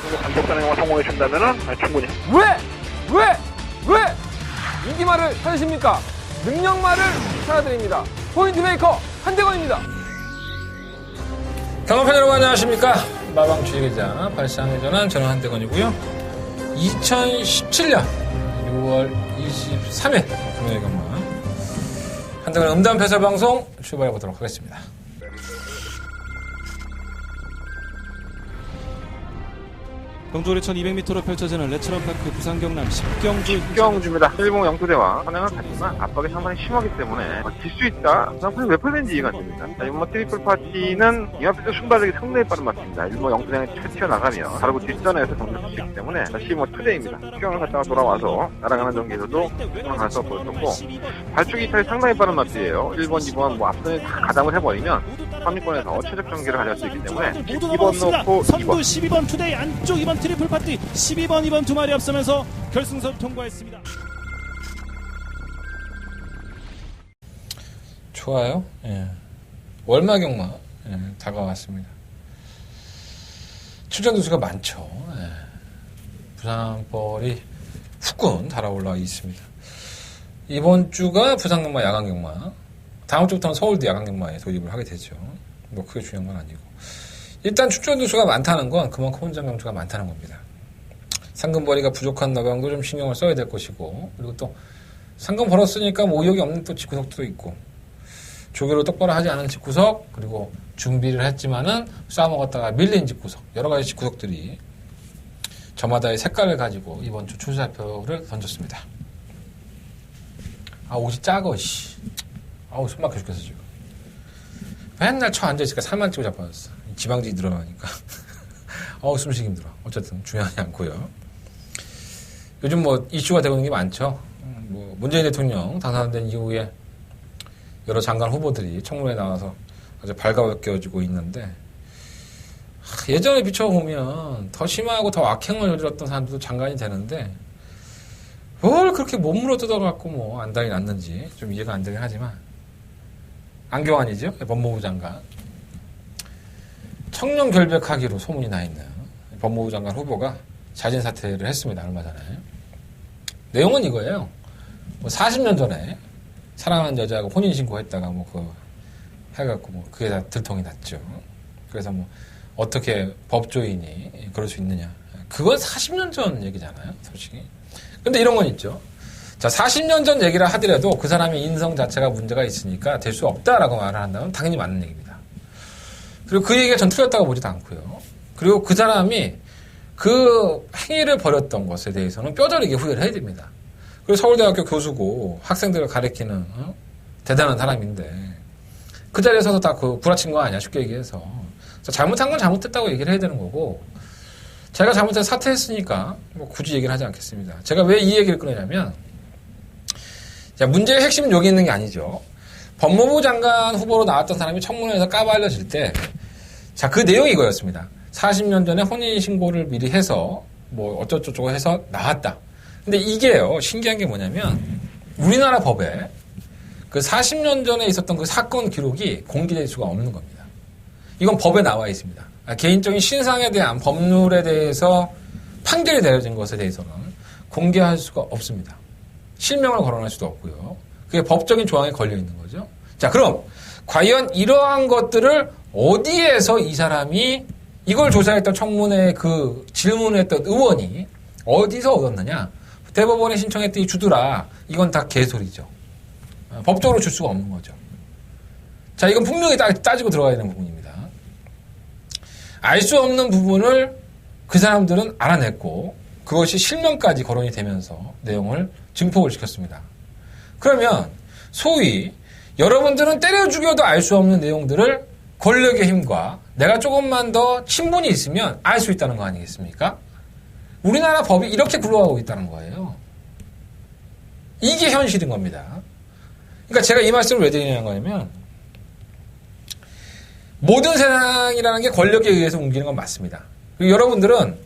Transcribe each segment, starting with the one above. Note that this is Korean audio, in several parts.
정도 감독단행만 성공해 준다면은 충분히. 왜 인기말을 찾으십니까? 능력말을 찾아드립니다. 포인트메이커 한대건입니다. 경험팬 여러분 안녕하십니까? 마방 주의기자 발상에 전한 저는 한대건이고요. 2017년 6월 23일 금요일 경마 한대건의 음담 배설 방송 출발해 보도록 하겠습니다. 경주월의 1200m로 펼쳐지는 레츠런파크 부산 경남 10경주입니다. 일본 영토대와 선행은 같지만 압박이 상당히 심하기 때문에 질 수 있다. 부산판이 왜 팔렸는지 이해가 안 됩니다. 자, 이번 트리플 파티는 이마피도 순발력이 상당히 빠른 마트입니다. 일본 영토대에 튀어나가며 바로 그 뒷전에서 정리할 수 있기 때문에 다시 투데이입니다. 수경을 갔다가 돌아와서 날아가는 전기에서도 가서 보였었고 발주기 이탈이 상당히 빠른 마트예요. 1번, 2번 앞선에 다 가담을 해버리면 3위권에서 최적 전기를 가져갈 수 있기 때문에 모두 2번 놓고 선두 2번 12번 투데이 안쪽 2번 트리플 파티 12번 2번 두 마리 앞서면서 결승선 통과했습니다. 좋아요. 예. 월마 경마 다가왔습니다. 출전 두수가 많죠. 예. 부산벌이 후끈 달아올라 있습니다. 이번 주가 부산 경마 야간 경마, 다음 주부터는 서울도 야간 경마에 도입을 하게 되죠. 뭐 크게 중요한 건 아니고. 일단 출전 두수가 많다는 건 그만큼 혼전 경주가 많다는 겁니다. 상금벌이가 부족한 나방도 좀 신경을 써야 될 것이고, 그리고 또 상금 벌었으니까 뭐 의욕이 없는 또 직구석도 있고, 조교를 똑바로 하지 않은 직구석, 그리고 준비를 했지만은 싸먹었다가 밀린 직구석, 여러 가지 직구석들이 저마다의 색깔을 가지고 이번 주 출사표를 던졌습니다. 아, 옷이 작어, 씨. 아우, 손 막혀 죽겠어, 지금. 맨날 앉아있으니까 살만 찌고 자빠졌어. 지방질이 늘어나니까. 숨쉬기 힘들어. 어쨌든 중요하지 않고요. 요즘 뭐 이슈가 되고 있는 게 많죠. 뭐 문재인 대통령 당선된 이후에 여러 장관 후보들이 청문회에 나와서 아주 발가벗겨지고 있는데, 예전에 비춰보면 더 심하고 더 악행을 저질렀던 사람들도 장관이 되는데 뭘 그렇게 몸으로 뜯어갖고 뭐 안달이 났는지 좀 이해가 안 되긴 하지만, 안경환이죠, 법무부 장관. 청년 결백하기로 소문이 나 있는 법무부 장관 후보가 자진 사퇴를 했습니다. 얼마 전에. 내용은 이거예요. 뭐 40년 전에 사랑하는 여자하고 혼인신고했다가 해갖고 그게 다 들통이 났죠. 그래서 어떻게 법조인이 그럴 수 있느냐. 그건 40년 전 얘기잖아요, 솔직히. 근데 이런 건 있죠. 자, 40년 전 얘기를 하더라도 그 사람의 인성 자체가 문제가 있으니까 될 수 없다라고 말을 한다면 당연히 맞는 얘기입니다. 그리고 그 얘기가 전 틀렸다고 보지도 않고요. 그리고 그 사람이 그 행위를 벌였던 것에 대해서는 뼈저리게 후회를 해야 됩니다. 그리고 서울대학교 교수고 학생들을 가르치는 대단한 사람인데 그 자리에 서서 다 구라친 거 아니야, 쉽게 얘기해서. 잘못한 건 잘못했다고 얘기를 해야 되는 거고, 제가 잘못해서 사퇴했으니까 굳이 얘기를 하지 않겠습니다. 제가 왜 이 얘기를 꺼내냐면, 자, 문제의 핵심은 여기 있는 게 아니죠. 법무부 장관 후보로 나왔던 사람이 청문회에서 까발려질 때, 자, 그 내용이 이거였습니다. 40년 전에 혼인신고를 미리 해서 어쩌고저쩌고 해서 나왔다. 근데 이게요, 신기한 게 뭐냐면 우리나라 법에 그 40년 전에 있었던 그 사건 기록이 공개될 수가 없는 겁니다. 이건 법에 나와 있습니다. 개인적인 신상에 대한 법률에 대해서 판결이 내려진 것에 대해서는 공개할 수가 없습니다. 실명을 거론할 수도 없고요. 그게 법적인 조항에 걸려 있는 거죠. 자, 그럼 과연 이러한 것들을 어디에서 이 사람이 이걸 조사했던 청문회 그 질문했던 의원이 어디서 얻었느냐? 대법원에 신청했더니 주더라. 이건 다 개소리죠. 법적으로 줄 수가 없는 거죠. 자, 이건 분명히 따지고 들어가야 되는 부분입니다. 알 수 없는 부분을 그 사람들은 알아냈고 그것이 실명까지 거론이 되면서 내용을 증폭을 시켰습니다. 그러면 소위 여러분들은 때려 죽여도 알 수 없는 내용들을 권력의 힘과 내가 조금만 더 친분이 있으면 알 수 있다는 거 아니겠습니까? 우리나라 법이 이렇게 굴러가고 있다는 거예요. 이게 현실인 겁니다. 그러니까 제가 이 말씀을 왜 드리냐는 거냐면, 모든 세상이라는 게 권력에 의해서 옮기는 건 맞습니다. 그리고 여러분들은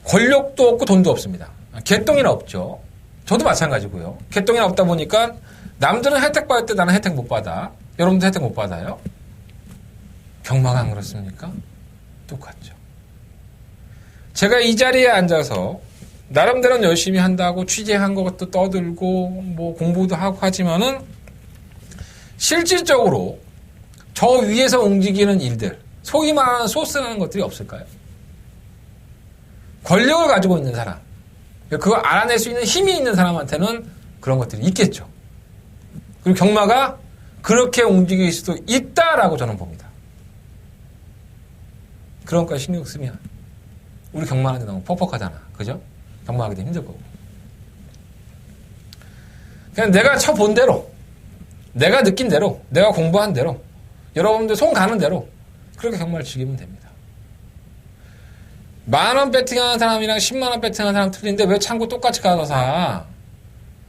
권력도 없고 돈도 없습니다. 개똥이나 없죠. 저도 마찬가지고요. 개똥이나 없다 보니까 남들은 혜택 받을 때 나는 혜택 못 받아. 여러분도 혜택 못 받아요? 경마가 안 그렇습니까? 똑같죠. 제가 이 자리에 앉아서 나름대로 열심히 한다고 취재한 것도 떠들고 뭐 공부도 하고 하지만은 실질적으로 저 위에서 움직이는 일들, 소위 말하는 소스라는 것들이 없을까요? 권력을 가지고 있는 사람, 그걸 알아낼 수 있는 힘이 있는 사람한테는 그런 것들이 있겠죠. 그리고 경마가 그렇게 움직일 수도 있다라고 저는 봅니다. 그런 것까지 신경 쓰면 우리 경마하는데 너무 퍽퍽하잖아. 그죠? 경마하기도 힘들 거고. 그냥 내가 쳐본 대로, 내가 느낀 대로, 내가 공부한 대로, 여러분들 손 가는 대로 그렇게 경마를 즐기면 됩니다. 10,000원 배팅하는 사람이랑 100,000원 배팅하는 사람 틀린데 왜 참고 똑같이 가서 사?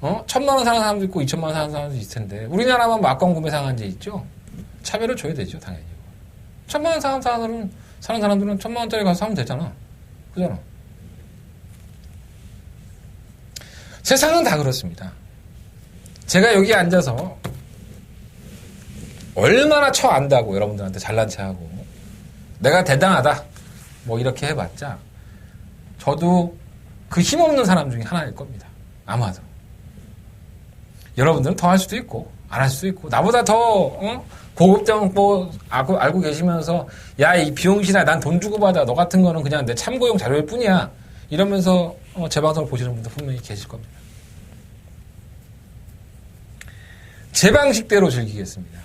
1,000,000원 사는 사람도 있고 2,000,000원 사는 사람도 있을 텐데 우리나라만 막권 구매 상한제 있죠? 차별을 줘야 되죠, 당연히. 1,000,000원 사는 사람들은 1,000,000원짜리 가서 사면 되잖아. 그잖아. 세상은 다 그렇습니다. 제가 여기 앉아서 얼마나 쳐 안다고 여러분들한테 잘난 체하고 내가 대단하다 뭐 이렇게 해봤자 저도 그 힘없는 사람 중에 하나일 겁니다. 아마도. 여러분들은 더 할 수도 있고 안 할 수도 있고 나보다 더 고급 정보 알고 계시면서 야 이 비용신아 난 돈 주고 받아 너 같은 거는 그냥 내 참고용 자료일 뿐이야 이러면서 제 방송을 보시는 분들 분명히 계실 겁니다. 제 방식대로 즐기겠습니다.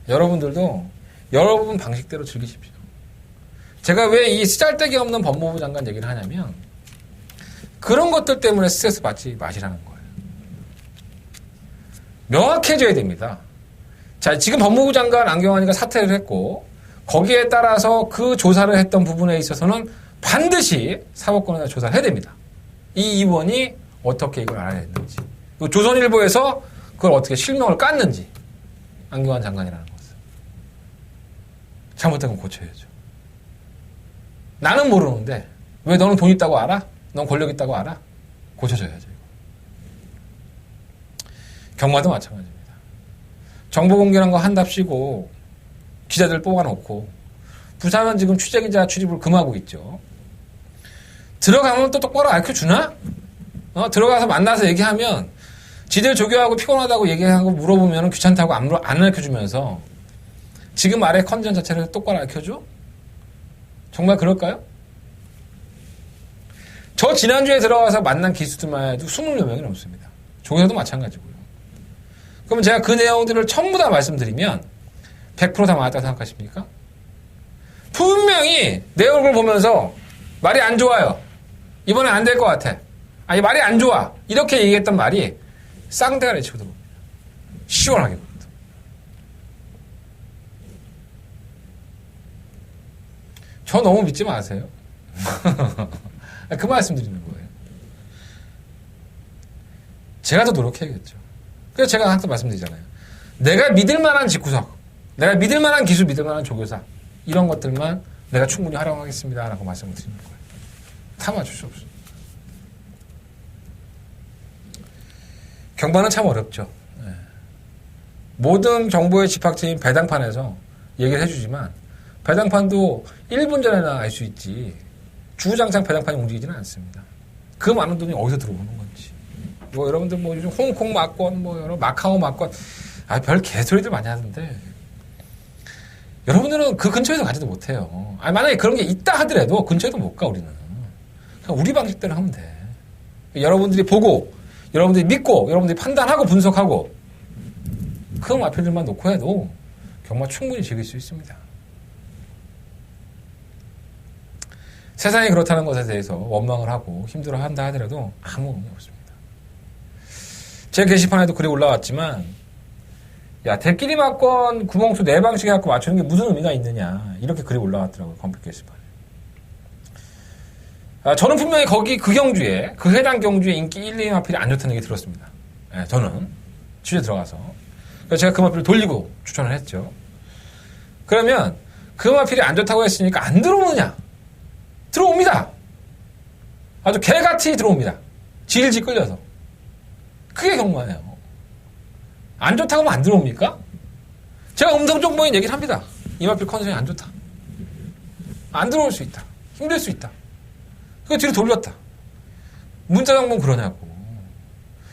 여러분들도 여러분 방식대로 즐기십시오. 제가 왜 이 쓰잘데기 없는 법무부 장관 얘기를 하냐면 그런 것들 때문에 스트레스 받지 마시라는 거예요. 명확해져야 됩니다. 자, 지금 법무부 장관 안경환이가 사퇴를 했고 거기에 따라서 그 조사를 했던 부분에 있어서는 반드시 사법권에다 조사를 해야 됩니다. 이 의원이 어떻게 이걸 알아냈는지 조선일보에서 그걸 어떻게 실명을 깠는지 안경환 장관이라는 것을 잘못된 건 고쳐야죠. 나는 모르는데 왜 너는 돈 있다고 알아? 넌 권력 있다고 알아? 고쳐줘야죠. 이거. 경마도 마찬가지입니다. 정보 공개란 거 한답시고 기자들 뽑아놓고 부산은 지금 취재기자 출입을 금하고 있죠. 들어가면 또 똑바로 알려주나? 들어가서 만나서 얘기하면 지들 조교하고 피곤하다고 얘기하고 물어보면 귀찮다고 안 알려주면서 지금 말의 컨텐츠 자체를 똑바로 알려줘? 정말 그럴까요? 저 지난주에 들어가서 만난 기수들만 해도 20여 명이 넘습니다. 조교도 마찬가지고요. 그러면 제가 그 내용들을 전부 다 말씀드리면 100% 다 맞았다고 생각하십니까? 분명히 내 얼굴 보면서 말이 안 좋아요. 이번엔 안 될 것 같아. 아니 말이 안 좋아. 이렇게 얘기했던 말이 쌍대가리 치고 들어옵니다. 시원하게. 저 너무 믿지 마세요. 그 말씀 드리는 거예요. 제가 더 노력해야겠죠. 그래서 제가 항상 말씀드리잖아요. 내가 믿을 만한 집구석, 내가 믿을 만한 기술, 믿을 만한 조교사 이런 것들만 내가 충분히 활용하겠습니다 라고 말씀을 드리는 거예요. 다 맞출 수 없어요. 경마는 참 어렵죠. 네. 모든 정보의 집합체인 배당판에서 얘기를 해주지만 배당판도 1분 전에나 알 수 있지 주구장창 배당판이 움직이지는 않습니다. 그 많은 돈이 어디서 들어오는 건지 뭐 여러분들 뭐 요즘 홍콩 막권 뭐 여러 마카오 막권 별 개소리들 많이 하던데 여러분들은 그 근처에서 가지도 못해요. 만약에 그런 게 있다 하더라도 근처에도 못 가 우리는. 그냥 우리 방식대로 하면 돼. 여러분들이 보고 여러분들이 믿고 여러분들이 판단하고 분석하고 그 마필들만 놓고 해도 경마 충분히 즐길 수 있습니다. 세상이 그렇다는 것에 대해서 원망을 하고 힘들어한다 하더라도 아무 의미 없습니다. 제 게시판에도 글이 올라왔지만 야 대끼리 막권 구멍수 4방씩 해갖고 맞추는 게 무슨 의미가 있느냐 이렇게 글이 올라왔더라고요. 검색 게시판에. 저는 분명히 거기 그 경주에 그 해당 경주에 인기 1, 2위 마필이 안 좋다는 얘기 들었습니다. 네, 저는 취재 들어가서 그래서 제가 그 마필을 돌리고 추천을 했죠. 그러면 그 마필이 안 좋다고 했으니까 안 들어오느냐? 들어옵니다. 아주 개같이 들어옵니다. 질질 끌려서. 그게 경마예요. 안 좋다고 하면 안 들어옵니까? 제가 음성정보인 얘기를 합니다. 이 마필 컨디션이 안 좋다. 안 들어올 수 있다. 힘들 수 있다. 그 뒤로 돌렸다. 문자 정보는 그러냐고.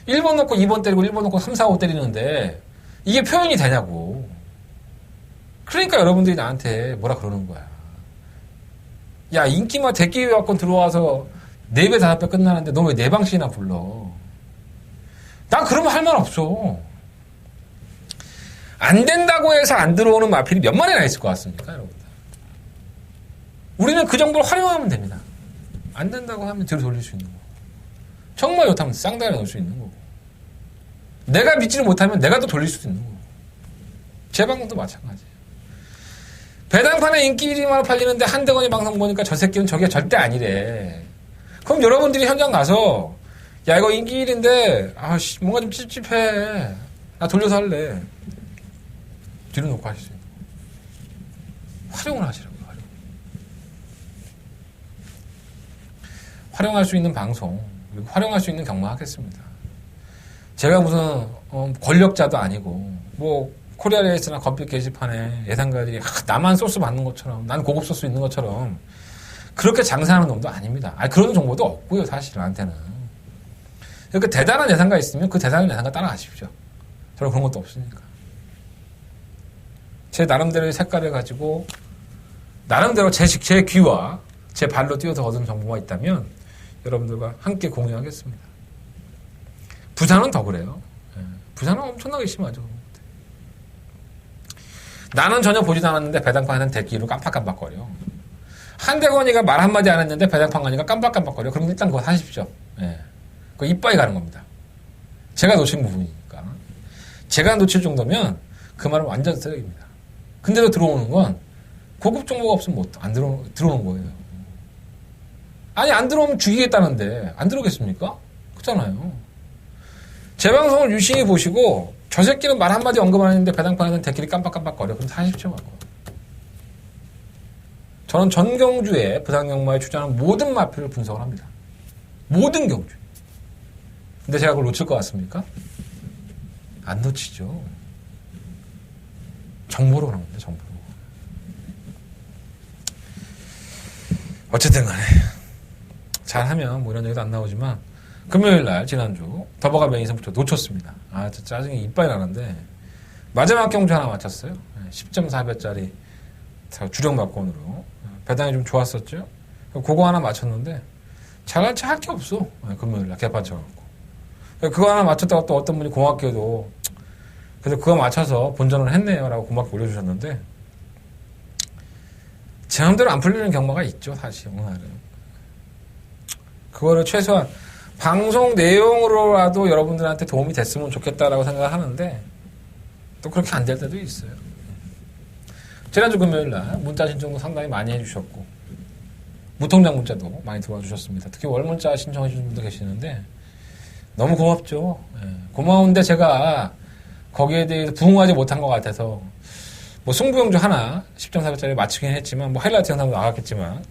1번 놓고 2번 때리고 1번 놓고 3, 4, 5 때리는데 이게 표현이 되냐고. 그러니까 여러분들이 나한테 뭐라 그러는 거야. 야, 인기만 대기회원권 들어와서 4배, 5배 끝나는데 너 왜 4방씩이나 불러? 난 그러면 할 말 없어. 안 된다고 해서 안 들어오는 마필이 몇 마리나 있을 것 같습니까, 여러분들? 우리는 그 정보를 활용하면 됩니다. 안 된다고 하면 뒤로 돌릴 수 있는 거고. 정말 못하면 쌍다리에 넣을 수 있는 거고. 내가 믿지를 못하면 내가 또 돌릴 수도 있는 거고. 제 방송도 마찬가지예요. 배당판에 인기 1위만 팔리는데 한대건이 방송 보니까 저 새끼는 저게 절대 아니래. 그럼 여러분들이 현장 가서 야, 이거 인기 1위인데 아씨 뭔가 좀 찝찝해. 나 돌려서 할래. 뒤로 놓고 하실 수 있는 거. 활용을 하시라고요. 활용할 수 있는 방송, 그리고 활용할 수 있는 경마 하겠습니다. 제가 무슨 권력자도 아니고 뭐 코리아 레이스나 검빛 게시판에 예상가들이 나만 소스 받는 것처럼, 난 고급 소스 있는 것처럼 그렇게 장사하는 놈도 아닙니다. 아니, 그런 정보도 없고요, 사실 나한테는. 그러니까 대단한 예상가 있으면 그 대단한 예상가 따라가십시오. 저는 그런 것도 없으니까. 제 나름대로의 색깔을 가지고 나름대로 제 귀와 제 발로 뛰어서 얻은 정보가 있다면 여러분들과 함께 공유하겠습니다. 부산은 더 그래요. 부산은 엄청나게 심하죠. 나는 전혀 보지도 않았는데 배당판에는 대기로 깜빡깜빡거려. 한대건이가 말 한마디 안 했는데 배당판 가니까 깜빡깜빡거려. 그럼 일단 그거 사십시오. 그거 이빠이 가는 겁니다. 제가 놓친 부분이니까. 제가 놓칠 정도면 그 말은 완전 쓰레기입니다. 근데도 들어오는 건 고급 정보가 없으면 못, 안 들어오는 거예요. 아니, 안 들어오면 죽이겠다는데 안 들어오겠습니까? 그렇잖아요. 제 방송을 유심히 보시고 저 새끼는 말 한마디 언급 안 했는데 배당판에는 대끼리 깜빡깜빡거려. 그럼 사십시오. 저는 전 경주에 부산경마에 출전하는 모든 마표를 분석을 합니다. 모든 경주. 근데 제가 그걸 놓칠 것 같습니까? 안 놓치죠. 정보로 그런 겁니다. 정보로. 어쨌든 간에 잘하면 뭐 이런 얘기도 안 나오지만 금요일날 지난주 더버가 메인선부터 놓쳤습니다. 아, 진짜 짜증이 이빨이 나는데 마지막 경주 하나 맞췄어요. 10.4배짜리 주력 막권으로 배당이 좀 좋았었죠. 그거 하나 맞췄는데 잘할지 할 게 없어. 금요일날 개판 쳐갖고 그거 하나 맞췄다가 또 어떤 분이 고맙게도 그래서 그거 맞춰서 본전을 했네요 라고 고맙게 올려주셨는데 제 마음대로 안 풀리는 경마가 있죠. 사실 오늘은 그거를 최소한 방송 내용으로라도 여러분들한테 도움이 됐으면 좋겠다라고 생각을 하는데 또 그렇게 안 될 때도 있어요. 지난주 금요일날 문자 신청도 상당히 많이 해주셨고 무통장 문자도 많이 들어와 주셨습니다. 특히 월 문자 신청해 주신 분도 계시는데 너무 고맙죠. 고마운데 제가 거기에 대해서 부응하지 못한 것 같아서 뭐 승부용주 하나 10.4배짜리 맞추긴 했지만 뭐 하이라이트 영상도 나갔겠지만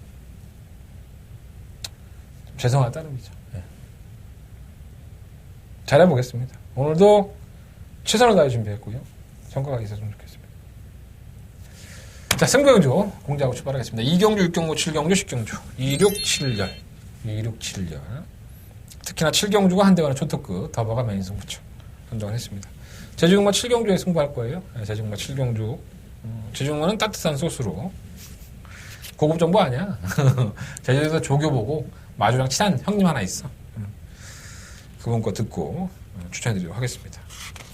좀 죄송할 따름이죠. 잘해보겠습니다. 오늘도 최선을 다해 준비했고요. 성과가 있었으면 좋겠습니다. 자, 승부용주 공지하고 출발하겠습니다. 2경주, 6경주, 7경주, 10경주 2670열 2670열 특히나 7경주가 한대관의 초특급 더버가 메인 승부처 선정을 했습니다. 제주경마 7경주에 승부할 거예요. 제주경마 7경주 제주경마는 따뜻한 소스로 고급 정보 아니야. 제주에서 조교 보고 마주랑 친한 형님 하나 있어. 그분 거 듣고 추천해드리도록 하겠습니다.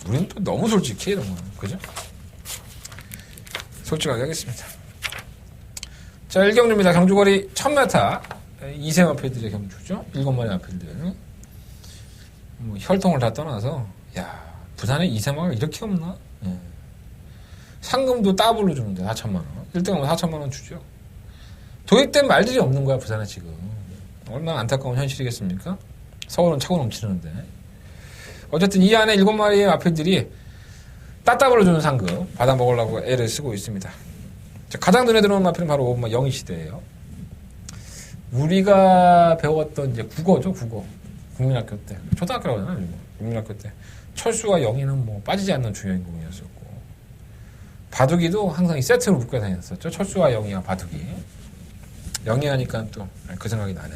우리는 또 너무 솔직해 이런 거 그죠? 솔직하게 하겠습니다. 자, 1경주입니다. 경주거리 1000m 2세 마필들의 경주죠. 7마리 마필들 뭐 혈통을 다 떠나서 야 부산에 2세마가 이렇게 없나? 상금도 더블로 주는데 4천만원 1등하면 4천만원 주죠. 도입된 말들이 없는 거야 부산에 지금. 얼마나 안타까운 현실이겠습니까? 서울은 차고 넘치는데. 어쨌든 이 안에 7마리의 마필들이 따따블로 주는 상금 받아먹으려고 애를 쓰고 있습니다. 가장 눈에 들어오는 마필은 바로 영희시대예요. 우리가 배웠던 이제 국어죠. 국어. 국민학교 때. 초등학교라고 하잖아요. 국민학교 때. 철수와 영희는 뭐 빠지지 않는 주인공이었었고 바둑이도 항상 이 세트로 묶어 다녔었죠. 철수와 영희와 바둑이. 영희 하니까 또 그 생각이 나네.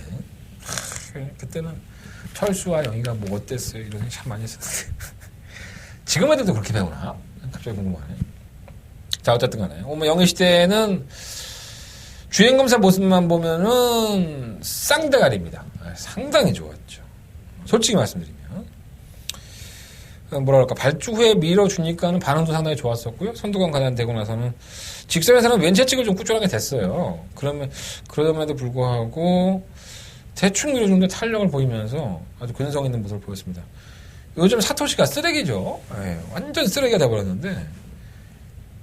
그때는 철수와 영희가 뭐 어땠어요? 이런 생각 참 많이 했었는데. 지금 애들도 그렇게 배우나? 갑자기 궁금하네. 자, 어쨌든 간에. 뭐 영희 시대는 주행검사 모습만 보면은 쌍대가리입니다. 상당히 좋았죠. 솔직히 말씀드리면. 뭐랄까, 발주 후에 밀어주니까는 반응도 상당히 좋았었고요. 선두권 가단되고 나서는 직선에서는 왼채찍을 좀 꾸준하게 됐어요. 그럼에도 불구하고 대충 밀어주는데 탄력을 보이면서 아주 근성 있는 모습을 보였습니다. 요즘 사토시가 쓰레기죠. 완전 쓰레기가 돼버렸는데,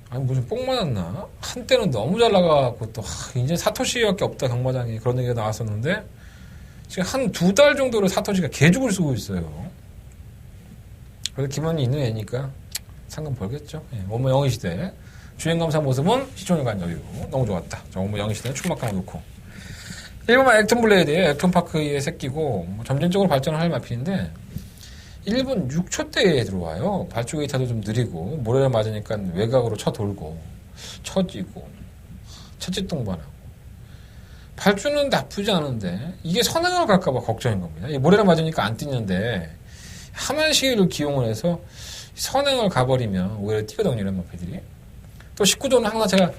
아니, 무슨 뽕 맞았나? 한때는 너무 잘 나가고 또, 이제 사토시밖에 없다, 경마장에. 그런 얘기가 나왔었는데, 지금 한 2달 정도로 사토시가 개죽을 쓰고 있어요. 그래서 기본이 있는 애니까 상금 벌겠죠. 오모 영희 시대. 주행검사 모습은 시청일간 여유. 너무 좋았다. 오모 영희 시대는 충막감을 놓고. 일본만 액턴 블레이드에 액턴파크에 새끼고, 점진적으로 발전을 할 마필인데, 1분 6초 대에 들어와요. 발주 게이트도 좀 느리고, 모래를 맞으니까 외곽으로 쳐돌고, 쳐지고, 첫짓동반하고. 발주는 나쁘지 않은데, 이게 선행을 갈까봐 걱정인 겁니다. 모래를 맞으니까 안 뛰는데, 하만시를 기용을 해서 선행을 가버리면 오히려 뛰어다니는 마피들이. 또 19조는 항상 제가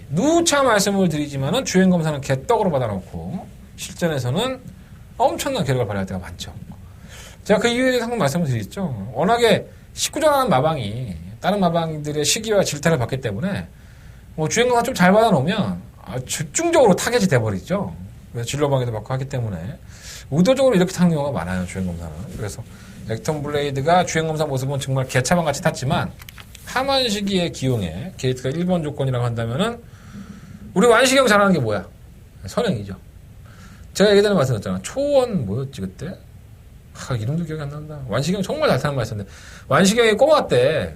누차 말씀을 드리지만은 주행검사는 개떡으로 받아놓고, 실전에서는 엄청난 괴력을 발휘할 때가 많죠. 제가 그 이유에 항상 말씀을 드렸죠. 워낙에 19전하는 마방이 다른 마방들의 시기와 질타를 받기 때문에 뭐 주행검사 좀 잘 받아놓으면 집중적으로 타겟이 돼버리죠. 그래서 진로방해도 받고 하기 때문에 의도적으로 이렇게 타는 경우가 많아요. 주행검사는. 그래서 액턴 블레이드가 주행검사 모습은 정말 개차반같이 탔지만 하만 시기의 기용에 게이트가 1번 조건이라고 한다면은 우리 완시경 잘하는 게 뭐야? 선행이죠. 제가 예전에 말씀드렸잖아. 초원 뭐였지 그때? 이름도 기억이 안 난다. 완시경 정말 잘 타는 말이었는데, 완시경이 꼬마 때,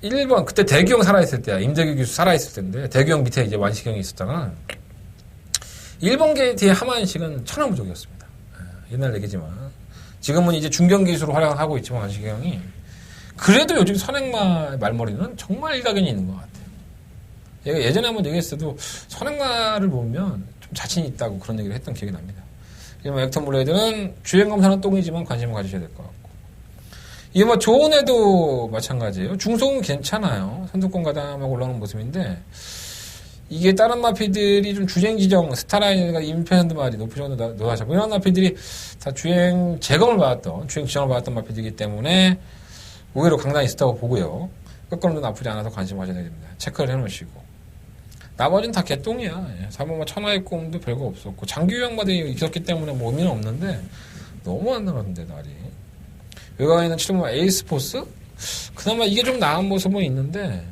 1번, 그때 대규형 살아있을 때야. 임대규 교수 살아있을 때인데, 대규형 밑에 이제 완시경이 있었다가, 1번 게이트의 하만식은 천하무적이었습니다. 옛날 얘기지만. 지금은 이제 중견기수로 활약하고 있지만, 완시경이. 그래도 요즘 선행마 말머리는 정말 일가견이 있는 것 같아요. 얘가 예전에 한번 얘기했을 때도, 선행마를 보면 좀 자신이 있다고 그런 얘기를 했던 기억이 납니다. 액턴 블레이드는 주행검사는 똥이지만 관심을 가지셔야 될 것 같고. 이게 뭐 좋은 애도 마찬가지예요. 중소은 괜찮아요. 선두권 가담하고 올라오는 모습인데, 이게 다른 마피들이 좀 주행 지정, 스타라인이나 임페현드 말이 높으셔도 노다샤고, 이런 마피들이 다 주행 재검을 받았던, 주행 지정을 받았던 마피들이기 때문에, 의외로 강단이 있었다고 보고요. 끝걸음도 나쁘지 않아서 관심 가져야 됩니다. 체크를 해놓으시고. 나머지는 다 개똥이야. 사모마 천하의 꿈도 별거 없었고, 장기유형마다 있었기 때문에 뭐 의미는 없는데, 너무 안 나갔는데, 날이. 외곽에 있는 7번 에이스포스? 그나마 이게 좀 나은 모습은 있는데,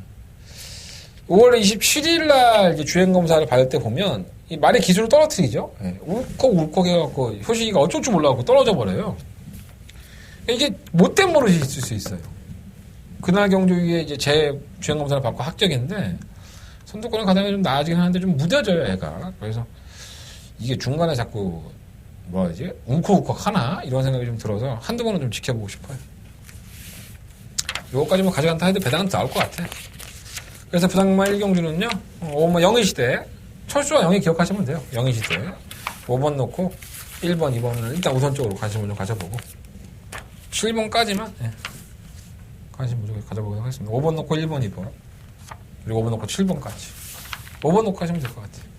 5월 27일날 주행검사를 받을 때 보면, 이 말의 기술을 떨어뜨리죠? 울컥울컥 해갖고, 효식이가 어쩔 줄 몰라갖고 떨어져 버려요. 이게 못된 버릇이 있을 수 있어요. 그날 경주 위에 이제 제 주행검사를 받고 합격인데, 선두권을 가다가 좀 나아지긴 하는데 좀 무뎌져요, 애가. 그래서 이게 중간에 자꾸 뭐지? 웅컥웅컥 하나? 이런 생각이 좀 들어서 한두 번은 좀 지켜보고 싶어요. 요거까지만 가져간다 해도 배당은 나올 것 같아. 그래서 부당마 1경주는요, 뭐 영희시대, 철수와 영희 기억하시면 돼요. 영희시대. 5번 놓고 1번, 2번은 일단 우선적으로 관심을 좀 가져보고 7번까지만 관심 무조건 가져보도록 하겠습니다. 5번 놓고 1번, 2번. 그리고 5번 놓고 7번까지. 5번 놓고 하시면 될 것 같아요.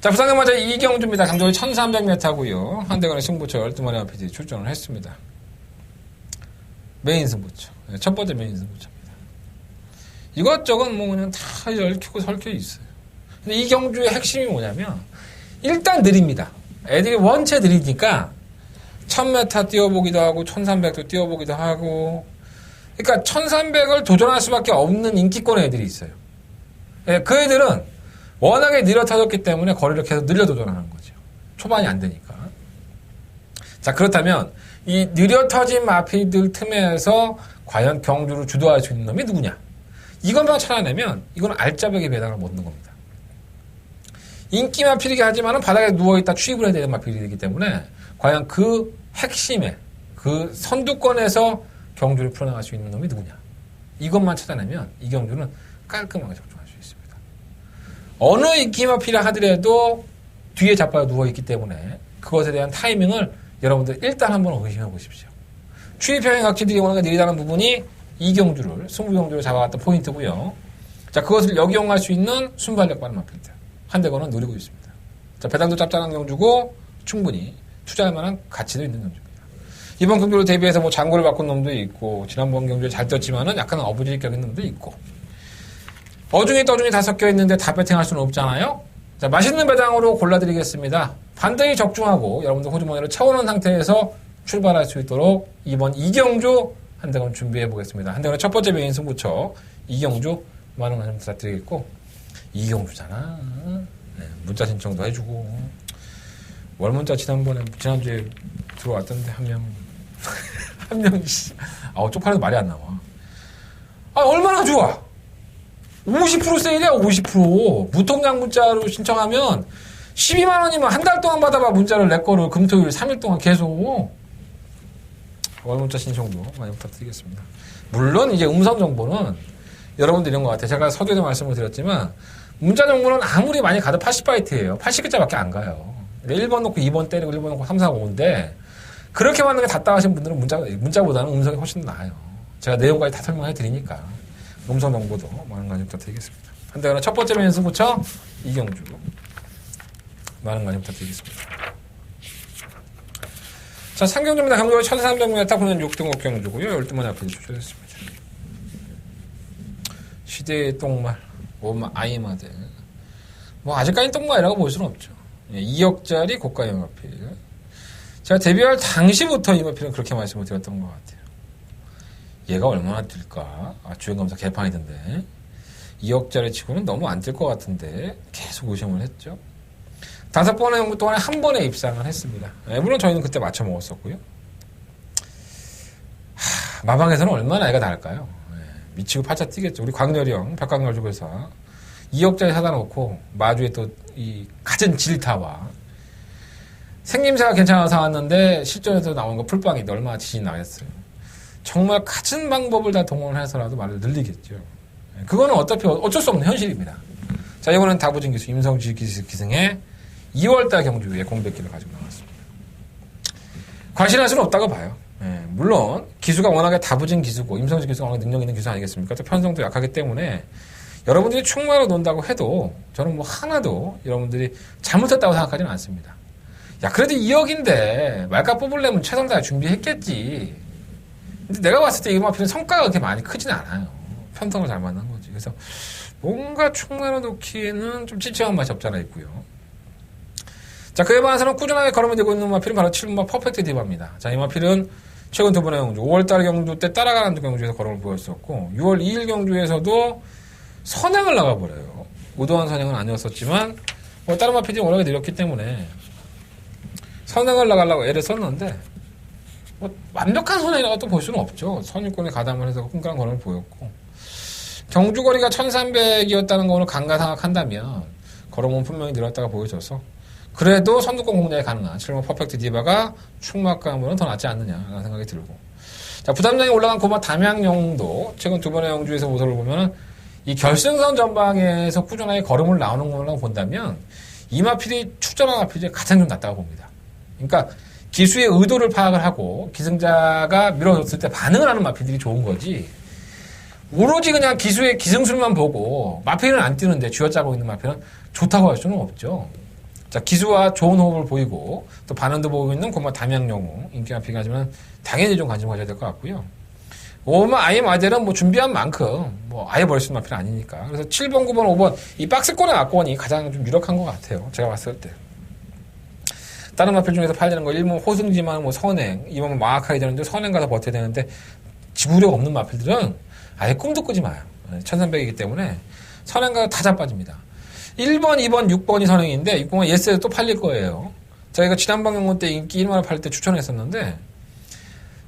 자, 부상경마자 이경주입니다. 강조이 1300m고요. 한대관의 승부처 12마리 마피들이 출전을 했습니다. 메인 승부처. 첫 번째 메인 승부처입니다. 이것저것 뭐 그냥 다 얽히고 설켜 있어요. 근데 이 경주의 핵심이 뭐냐면, 일단 느립니다. 애들이 원체 느리니까 1000m 뛰어보기도 하고 1300도 뛰어보기도 하고, 그러니까 1300을 도전할 수밖에 없는 인기권 애들이 있어요. 그 애들은 워낙에 느려 터졌기 때문에 거리를 계속 늘려 도전하는 거죠. 초반이 안 되니까. 자, 그렇다면 이 느려 터진 마피들 틈에서 과연 경주를 주도할 수 있는 놈이 누구냐? 이것만 찾아내면 이건 알짜배기 배당을 못 넣는 겁니다. 인기 마필이긴 하지만 바닥에 누워있다 취입을 해야 되는 마필이기 때문에 과연 그 핵심에 그 선두권에서 경주를 풀어나갈 수 있는 놈이 누구냐. 이것만 찾아내면 이 경주는 깔끔하게 적중할 수 있습니다. 어느 인기마필을 하더라도 뒤에 자빠져 누워있기 때문에 그것에 대한 타이밍을 여러분들 일단 한번 의심해 보십시오. 추위평행 각지들이 워낙 느리다는 부분이 이경주를, 승부경주를 잡아갔던 포인트고요. 자, 그것을 역이용할 수 있는 순발력 빠른 마필들. 한대건은 노리고 있습니다. 자, 배당도 짭짤한 경주고 충분히 투자할 만한 가치도 있는 경주입니다. 이번 경주를 대비해서 뭐 장고를 바꾼 놈도 있고, 지난번 경주에 잘 떴지만은 약간 어부질격인 놈도 있고, 어중이 떠중이 다 섞여 있는데 다 배팅할 수는 없잖아요? 자, 맛있는 배당으로 골라드리겠습니다. 반등이 적중하고 여러분들 호주머니를 채워놓은 상태에서 출발할 수 있도록 이번 이경주 한대건 준비해 보겠습니다. 한대건의 첫 번째 메인 승부처 이경주 많은 관심 부탁드리겠고, 이경주잖아. 네, 문자 신청도 해주고, 월문자 지난주에 들어왔던데 한 명, 쪽팔려도 말이 안 나와. 아, 얼마나 좋아! 50% 세일이야, 50%. 무통장 문자로 신청하면 12만원이면 한 달 동안 받아봐, 문자를 내 거를 금토일 3일 동안 계속. 월문자 신청도 많이 부탁드리겠습니다. 물론 이제 음성 정보는 여러분들 이런 것 같아요. 제가 서두에도 말씀을 드렸지만, 문자 정보는 아무리 많이 가도 80바이트예요. 80글자밖에 안 가요. 1번 놓고 2번 때리고 1번 놓고 3, 4, 5인데, 그렇게 많은 게 답답 하신 분들은 문자보다는 음성이 훨씬 더 나아요. 제가 내용까지 다 설명해 드리니까. 음성 정보도 많은 관심 부탁드리겠습니다. 한대건의 첫 번째 메인 승부처 이경주. 많은 관심 부탁드리겠습니다. 자, 3경주입니다. 경주가 1300m 딱 보면 6등급 경주고요. 12마리 앞에 출전했습니다. 시대의 똥말, 아이마들. 뭐, 아직까지 똥말이라고 볼 수는 없죠. 2억짜리 고가 영화필. 제가 데뷔할 당시부터 이 마필은 그렇게 말씀을 드렸던 것 같아요. 얘가 얼마나 뛸까? 주행검사 개판이던데. 2억짜리 치고는 너무 안 뛸 것 같은데 계속 의심을 했죠. 5번의 연구 동안에 한 번에 입상을 했습니다. 물론 저희는 그때 맞춰 먹었었고요. 마방에서는 얼마나 애가 나을까요? 미치고 팔자 뛰겠죠. 우리 광렬형, 백광열주회사 2억짜리 사다 놓고 마주에 또 이 갖은 질타와 생김새가 괜찮아서 사왔는데 실전에서 나오는 거 풀빵인데 얼마나 지진이 나겠어요. 정말 갖은 방법을 다 동원해서라도 말을 늘리겠죠. 그거는 어쩔 수 없는 현실입니다. 자, 이번엔 다부진 기수 임성지 기승의 2월달 경주에 공백기를 가지고 나왔습니다. 과신할 수는 없다고 봐요. 물론 기수가 워낙에 다부진 기수고 임성지 기수가 워낙 능력 있는 기수 아니겠습니까? 또 편성도 약하기 때문에 여러분들이 충마로 논다고 해도 저는 뭐 하나도 여러분들이 잘못했다고 생각하지는 않습니다. 야, 그래도 2억인데 말값 뽑으려면 최선 다해 준비했겠지. 근데 내가 봤을 때 이 마필은 성과가 그렇게 많이 크진 않아요. 편성을 잘 만난 거지. 그래서 뭔가 충마로 놓기에는 좀 찝찝한 맛이 없잖아 있고요. 자, 그에 반해서는 꾸준하게 걸음을 들고 있는 마필은 바로 7번 퍼펙트 디바입니다. 자, 이 마필은 최근 두 번의 경주, 5월달 경주 때 따라가는 경주에서 걸음을 보였었고, 6월 2일 경주에서도 선행을 나가버려요. 의도한 선행은 아니었었지만, 뭐 다른 마필이 워낙에 느렸기 때문에 선행을 나가려고 애를 썼는데, 뭐 완벽한 선행이라고 또 볼 수는 없죠. 선유권에 가담을 해서 끈끈한 걸음을 보였고, 경주거리가 1300이었다는 거를 감가상각한다면 걸음은 분명히 늘었다가 보여져서 그래도 선두권 공략이 가능한 7번 퍼펙트 디바가 충막감으로는 더 낫지 않느냐라는 생각이 들고, 자, 부담량이 올라간 고마 담양용도 최근 두 번의 경주에서 모습을 보면 이 결승선 전방에서 꾸준하게 걸음을 나오는 걸로 본다면 이 마필이 출전한 마필이 가장 좀 낫다고 봅니다. 그러니까 기수의 의도를 파악을 하고 기승자가 밀어줬을 때 반응을 하는 마필들이 좋은 거지, 오로지 그냥 기수의 기승술만 보고 마필은 안 뛰는데 쥐어짜고 있는 마필은 좋다고 할 수는 없죠. 자, 기수와 좋은 호흡을 보이고 또 반응도 보이고 있는 고마 담양용우 인기 마필이 하지만 당연히 좀 관심 가져야 될 것 같고요. 아예 마델은 뭐 준비한 만큼 뭐 아예 버릴 수 있는 마필은 아니니까. 그래서 7번, 9번, 5번 이 박스권의 악권이 가장 좀 유력한 것 같아요. 제가 봤을 때. 다른 마필 중에서 팔리는 거 1번 호승지만 뭐 선행, 2번 마악하게 되는데 선행 가서 버텨야 되는데 지구력 없는 마필들은 아예 꿈도 꾸지 마요. 1300이기 때문에 선행가가 다 자빠집니다. 1번, 2번, 6번이 선행인데 6번은 예스에서 또 팔릴 거예요. 저희가 지난번 경고 때 인기 1만을 팔 때 추천했었는데,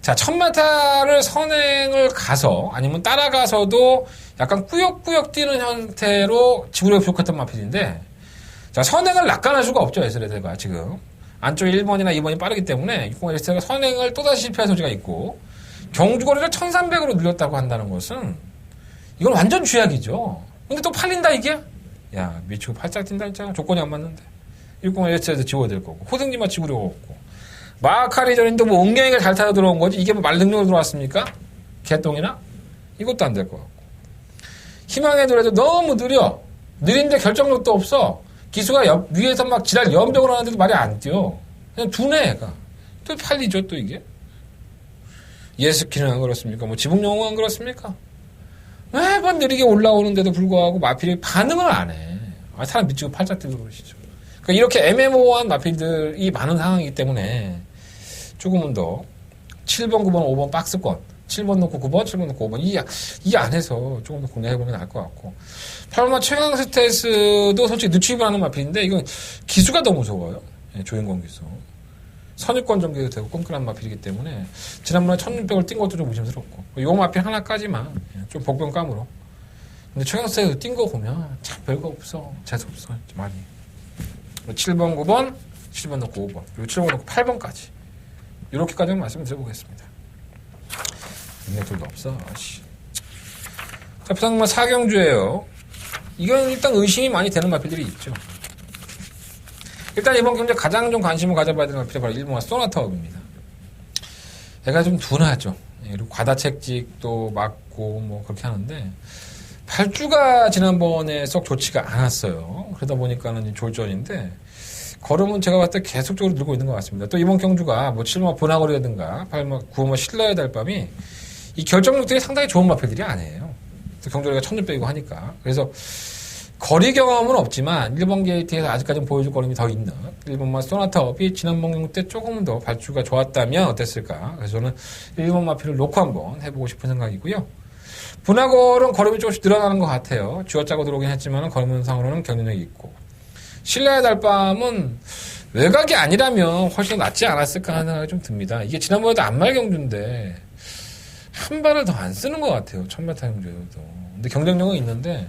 자, 1000m를 선행을 가서 아니면 따라가서도 약간 꾸역꾸역 뛰는 형태로 지구력이 부족했던 마필인데, 자, 선행을 낙관할 수가 없죠. 예스레드가 지금 안쪽 1번이나 2번이 빠르기 때문에 6번 예스레드가 선행을 또다시 실패할 소지가 있고, 경주거리를 1300으로 늘렸다고 한다는 것은 이건 완전 쥐약이죠. 근데 또 팔린다 이게? 야, 미치고 팔짝 뛴다 했잖아. 조건이 안 맞는데. 6공을 예체에서 지워야 될 거고. 호등지만 지구려고 없고. 마카리전인데 뭐 엉덩이가 잘 타서 들어온 거지. 이게 뭐 말능력으로 들어왔습니까? 개똥이나? 이것도 안 될 것 같고. 희망해도라도 너무 느려. 느린데 결정력도 없어. 기수가 위에서 막 지랄 연병을 하는데도 말이 안 뛰어. 그냥 두네, 애가. 또 팔리죠, 또 이게. 예스키는 안 그렇습니까? 뭐 지붕영웅 안 그렇습니까? 매번 느리게 올라오는데도 불구하고 마필이 반응을 안 해. 아, 사람 미치고 팔짝 뛰고 그러시죠. 그러니까 이렇게 애매모호한 마필들이 많은 상황이기 때문에 조금은 더 7번, 9번, 5번 박스권 7번 놓고 9번, 7번 놓고 5번 이 안에서 조금 더 공략해보는 게 나을 것 같고 8번 최강 스테이스도 솔직히 늦추기만 하는 마필인데 이건 기수가 너무 무서워요. 예, 조인권 기수. 선유권 전개도 되고 꼼꼼한 마필이기 때문에 지난번에 1600을 뛴 것도 좀 의심스럽고 요 마필 하나까지만 좀 복병감으로 근데 최강스테이스 뛴 거 보면 참 별거 없어. 재수없어 많이. 7번, 9번, 7번 놓고 5번 그리고 7번 놓고 8번까지 이렇게까지만 말씀드려보겠습니다. 능력들도 없어. 자, 부산공만 4경주예요. 이건 일단 의심이 많이 되는 마필들이 있죠. 일단 이번 경주에 가장 좀 관심을 가져봐야 되는 마필이 바로 일본과 소나타업입니다. 얘가 좀 둔하죠. 그리고 과다책직도 맞고 뭐 그렇게 하는데 발주가 지난번에 썩 좋지가 않았어요. 그러다 보니까는 졸전인데 걸음은 제가 봤을 때 계속적으로 늘고 있는 것 같습니다. 또 이번 경주가 뭐 7마 보나거리라든가 8마 9마 신라의 달밤이 이 결정력들이 상당히 좋은 마필들이 아니에요. 경주리가 1600이고 하니까. 그래서 거리 경험은 없지만 1번 게이트에서 아직까지는 보여줄 걸음이 더 있는 1번마 소나타업이 지난번 경주 때 조금 더 발주가 좋았다면 어땠을까. 그래서 저는 1번 마필을 놓고 한번 해보고 싶은 생각이고요. 분화걸은 걸음이 조금씩 늘어나는 것 같아요. 쥐어짜고 들어오긴 했지만 걸음상으로는 경쟁력이 있고 신라의 달밤은 외곽이 아니라면 훨씬 낫지 않았을까 하는 생각이 좀 듭니다. 이게 지난번에도 안말 경주인데 한 발을 더 안 쓰는 것 같아요. 1000m 경주에도. 근데 경쟁력은 있는데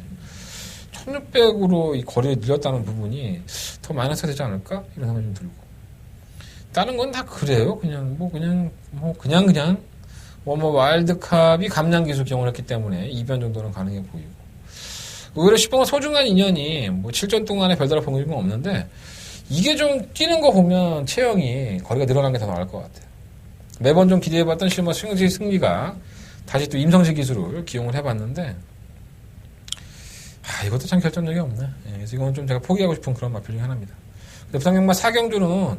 1600으로 이 거리를 늘렸다는 부분이 더 마이너스가 되지 않을까? 이런 생각이 좀 들고. 다른 건 다 그래요. 그냥 와일드캅이 감량 기술 경험을 했기 때문에 이변 정도는 가능해 보이고. 오히려 10번은 소중한 인연이 뭐 7전 동안에 별다른 변경은 없는데 이게 좀 뛰는 거 보면 체형이 거리가 늘어난 게 더 나을 것 같아요. 매번 좀 기대해봤던 실버 승리가 다시 또 임성식 기술을 기용을 해봤는데 이것도 참 결정력이 없네. 그래서 이건 좀 제가 포기하고 싶은 그런 마필 중에 하나입니다. 부산경마 4경주는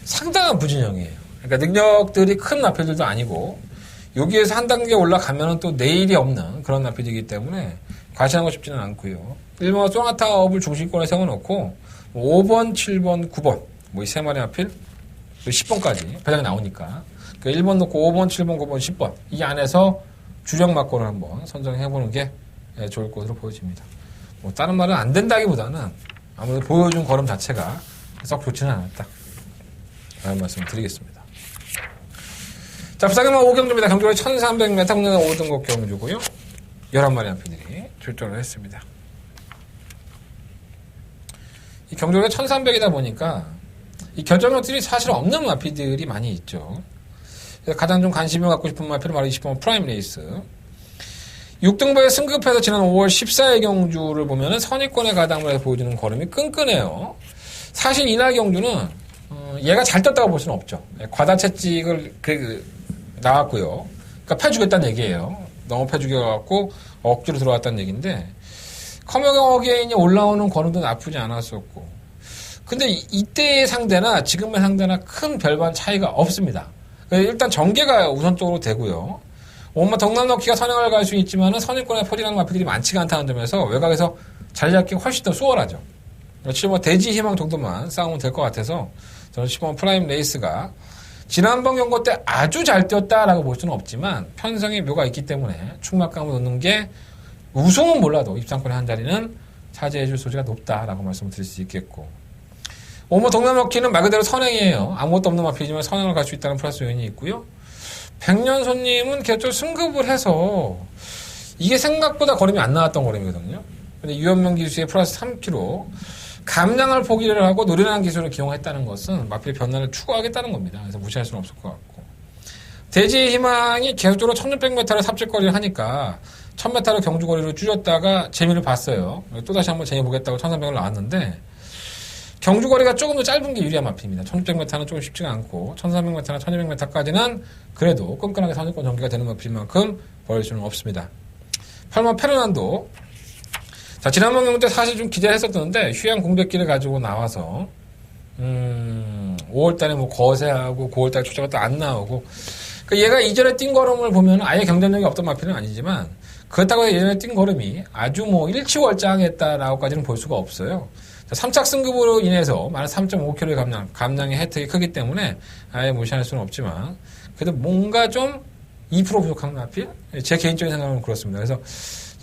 상당한 부진형이에요. 그러니까 능력들이 큰 마필들도 아니고 여기에서 한 단계 올라가면 또 내일이 없는 그런 마필이기 때문에 과시하고 싶지는 않고요. 1번 소나타업을 중심권에 세워놓고 5번, 7번, 9번 뭐 이 세 마리 마필 10번까지 배당이 나오니까 그 1번 놓고 5번, 7번, 9번, 10번 이 안에서 주력 막고를 한번 선정해보는 게 좋을 것으로 보여집니다. 뭐 다른 말은 안 된다기보다는 아무래도 보여준 걸음 자체가 썩 좋지는 않았다 라는 말씀을 드리겠습니다. 자, 부산경마 5경주입니다. 경주가 1300m 국내는 5등급 경주고요. 11마리 마필들이 출전을 했습니다. 이 경주가 1300이다 보니까 이 결정력들이 사실 없는 마필들이 많이 있죠. 그래서 가장 좀 관심을 갖고 싶은 마필은 바로 20번 프라임 레이스. 6등부에 승급해서 지난 5월 14일 경주를 보면은 선입권의 가담을 해서 보여주는 걸음이 끈끈해요. 사실 이날 경주는 얘가 잘 떴다고 볼 수는 없죠. 과다채찍을 나왔고요. 그러니까 패주겠다는 얘기예요. 너무 패주겨갖고 억지로 들어왔다는 얘기인데 커머경 어게인이 올라오는 걸음도 나쁘지 않았었고 근데 이때의 상대나 지금의 상대나 큰 별반 차이가 없습니다. 일단 전개가 우선적으로 되고요. 엄마 덕남넣기가 선행을 갈 수 있지만은 선입권에 퍼지는 마필들이 많지가 않다는 점에서 외곽에서 자리 잡기가 훨씬 더 수월하죠. 7번 대지 희망 정도만 싸우면 될 것 같아서 저는 10번 프라임 레이스가 지난번 경고 때 아주 잘 뛰었다라고 볼 수는 없지만 편성의 묘가 있기 때문에 충막감을 놓는 게 우승은 몰라도 입상권의 한 자리는 차지해줄 소지가 높다라고 말씀을 드릴 수 있겠고 오모 동남넣기는 말 그대로 선행이에요. 아무것도 없는 마필이지만 선행을 갈 수 있다는 플러스 요인이 있고요. 백년손님은 계속 승급을 해서 이게 생각보다 걸음이 안 나왔던 걸음이거든요. 근데 유현명 기수의 플러스 3kg 감량을 포기를 하고 노련한 기술을 기용했다는 것은 마필의 변화를 추구하겠다는 겁니다. 그래서 무시할 수는 없을 것 같고 대지의 희망이 계속적으로 1600m를 삽질거리를 하니까 1000m로 경주거리로 줄였다가 재미를 봤어요. 또다시 한번 재미 보겠다고 1300을 나왔는데 경주거리가 조금 더 짧은 게 유리한 마필입니다. 1600m는 조금 쉽지가 않고 1300m나 1200m까지는 그래도 끈끈하게 선두권 전개가 되는 마필 만큼 버릴 수는 없습니다. 8번 페르난도. 자, 지난번 경주 때 사실 좀 기대를 했었는데 휴양 공백기를 가지고 나와서 5월달에 뭐 거세하고 9월달에 초짜가 또 안 나오고 얘가 이전에 뛴 걸음을 보면 아예 경쟁력이 없던 마필은 아니지만 그렇다고 해서 예전에 뛴 걸음이 아주 뭐 일치월장했다라고까지는 볼 수가 없어요. 3착 승급으로 인해서 많은 3.5kg의 감량의 혜택이 크기 때문에 아예 무시할 수는 없지만 그래도 뭔가 좀 2% 부족한 마필? 제 개인적인 생각은 그렇습니다. 그래서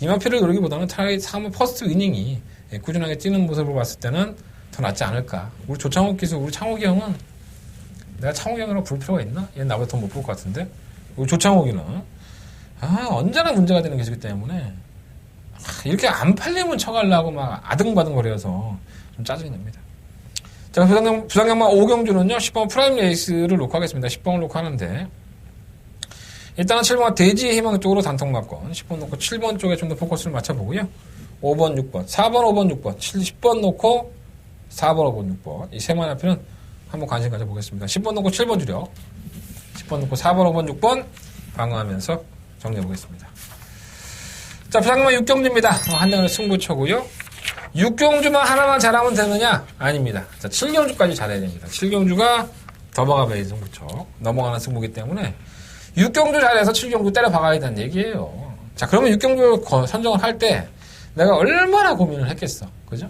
이 마필을 노리기보다는 차라리 3호 퍼스트 이닝이 꾸준하게 뛰는 모습을 봤을 때는 더 낫지 않을까. 우리 조창욱 기수, 우리 창욱이 형은 내가 창욱이 형이랑 부를 필요가 있나? 얘는 나보다 더 못 볼 것 같은데. 우리 조창욱이는 언제나 문제가 되는 기수기 때문에 이렇게 안 팔리면 쳐가려고 막 아등바등거려서 좀 짜증이 납니다. 자, 부상경마 5경주는요 10번 프라임 레이스를 놓고 하겠습니다. 10번을 놓고 하는데 일단은 7번 돼지의 희망 쪽으로 단통 맞건 10번 놓고 7번 쪽에 좀 더 포커스를 맞춰보고요. 5번, 6번, 4번, 5번, 6번, 10번 놓고 4번, 5번, 6번 이 세 마리 앞에는 한번 관심 가져보겠습니다. 10번 놓고 7번 주력 10번 놓고 4번, 5번, 6번 방어하면서 정리해보겠습니다. 자, 부상경마 6경주입니다. 한대간의 승부처고요. 6경주만 하나만 잘하면 되느냐? 아닙니다. 자, 7경주까지 잘해야 됩니다. 7경주가 더버가 베이스 승부처 넘어가는 승부기 때문에 6경주 잘해서 7경주 때려 박아야 된다는 얘기예요. 자, 그러면 6경주 선정을 할 때 내가 얼마나 고민을 했겠어. 그죠?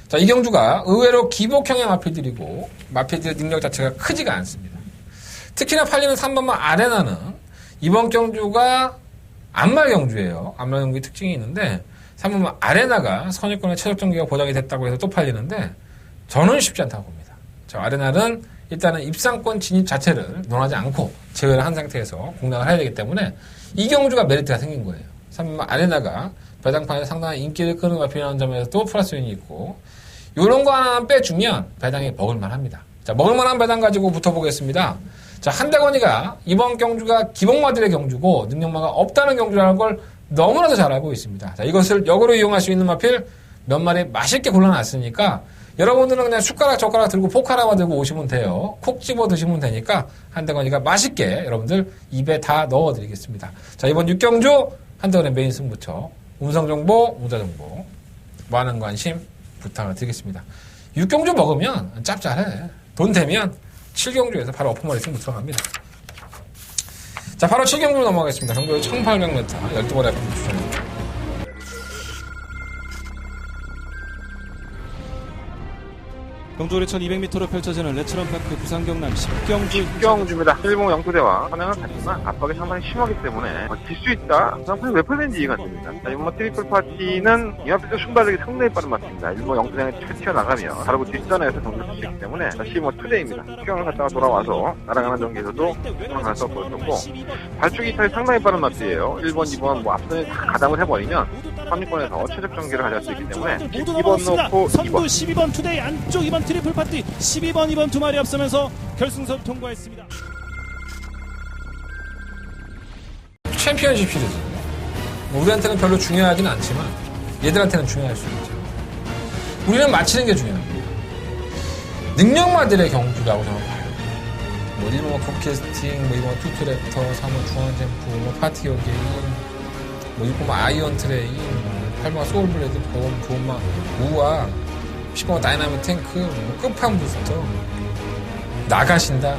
자, 이 경주가 의외로 기복형의 마필들이고 마필들의 능력 자체가 크지가 않습니다. 특히나 팔리는 3번만 아레나는 이번 경주가 안말 경주예요. 안말 경주의 특징이 있는데 3번만 아레나가 선입권의 최적 전개가 보장이 됐다고 해서 또 팔리는데 저는 쉽지 않다고 봅니다. 자, 아레나는 일단은 입상권 진입 자체를 논하지 않고 제외를 한 상태에서 공략을 해야 되기 때문에 이 경주가 메리트가 생긴 거예요. 3번만 아레나가 배당판에 상당한 인기를 끄는 마필이라는 점에서도 플러스 요인이 있고 요런 거 하나만 빼주면 배당이 먹을만 합니다. 자, 먹을만한 배당 가지고 붙어보겠습니다. 자, 한대건이가 이번 경주가 기복마들의 경주고 능력마가 없다는 경주라는 걸 너무나도 잘 알고 있습니다. 자, 이것을 역으로 이용할 수 있는 마필 몇 마리 맛있게 골라놨으니까 여러분들은 그냥 숟가락 젓가락 들고 포크 하나만 들고 오시면 돼요. 콕 집어 드시면 되니까 한대건이가 맛있게 여러분들 입에 다 넣어드리겠습니다. 자, 이번 6경주 한대건의 메인 승부처 운성정보, 우자정보 많은 관심 부탁을 드리겠습니다. 6경주 먹으면 짭짤해. 돈 되면 7경주에서 바로 어퍼머리 승부 들어갑니다. 자, 바로 7경주로 넘어가겠습니다. 경주 1800m 12번의 주전입니다. 경주거리 1200m로 펼쳐지는 레츠런파크 부산경남 10경주 10경주입니다. 일본 영토대와 선행은 같지만 압박이 상당히 심하기 때문에 질 수 있다. 부산판이 왜 팔리는지 이해가 안 됩니다. 자, 이번 트리플 파티는 이마피도 순발력이 상당히 빠른 마트입니다. 일본 영토대에 튀어나가면 바로 뒷전에서 경기를 수 있기 때문에 다시 뭐 투데이입니다. 휴양을 갔다가 돌아와서 날아가는 경기에서도 가서 보였었고 발주기 이탈이 상당히 빠른 마트예요. 1번, 2번 뭐 앞선에 다 가담을 해버리면 3위권에서 최적 전개를 가져갈 수 있기 때문에 모두 2번 넘어갔습니다. 놓고 선두 2번 12번 투데이 안쪽 2번 트리플 파티 12번 2번 두 마리 앞서면서 결승선 통과했습니다. 챔피언십 시리즈. 우리한테는 별로 중요하진 않지만 얘들한테는 중요할 수 있죠. 우리는 맞히는 게 중요합니다. 능력마들의 경주라고 저는 봐요. 뭐 1번 컵캐스팅, 뭐 2번 투트랩터, 3번 중앙챔프, 뭐 파티어 게임, 뭐 6번 아이언 트레인, 8번 소울블레드, 9번 보마, 우아, 10번 다이나믹 탱크, 뭐 끝판 부스터 나가신다.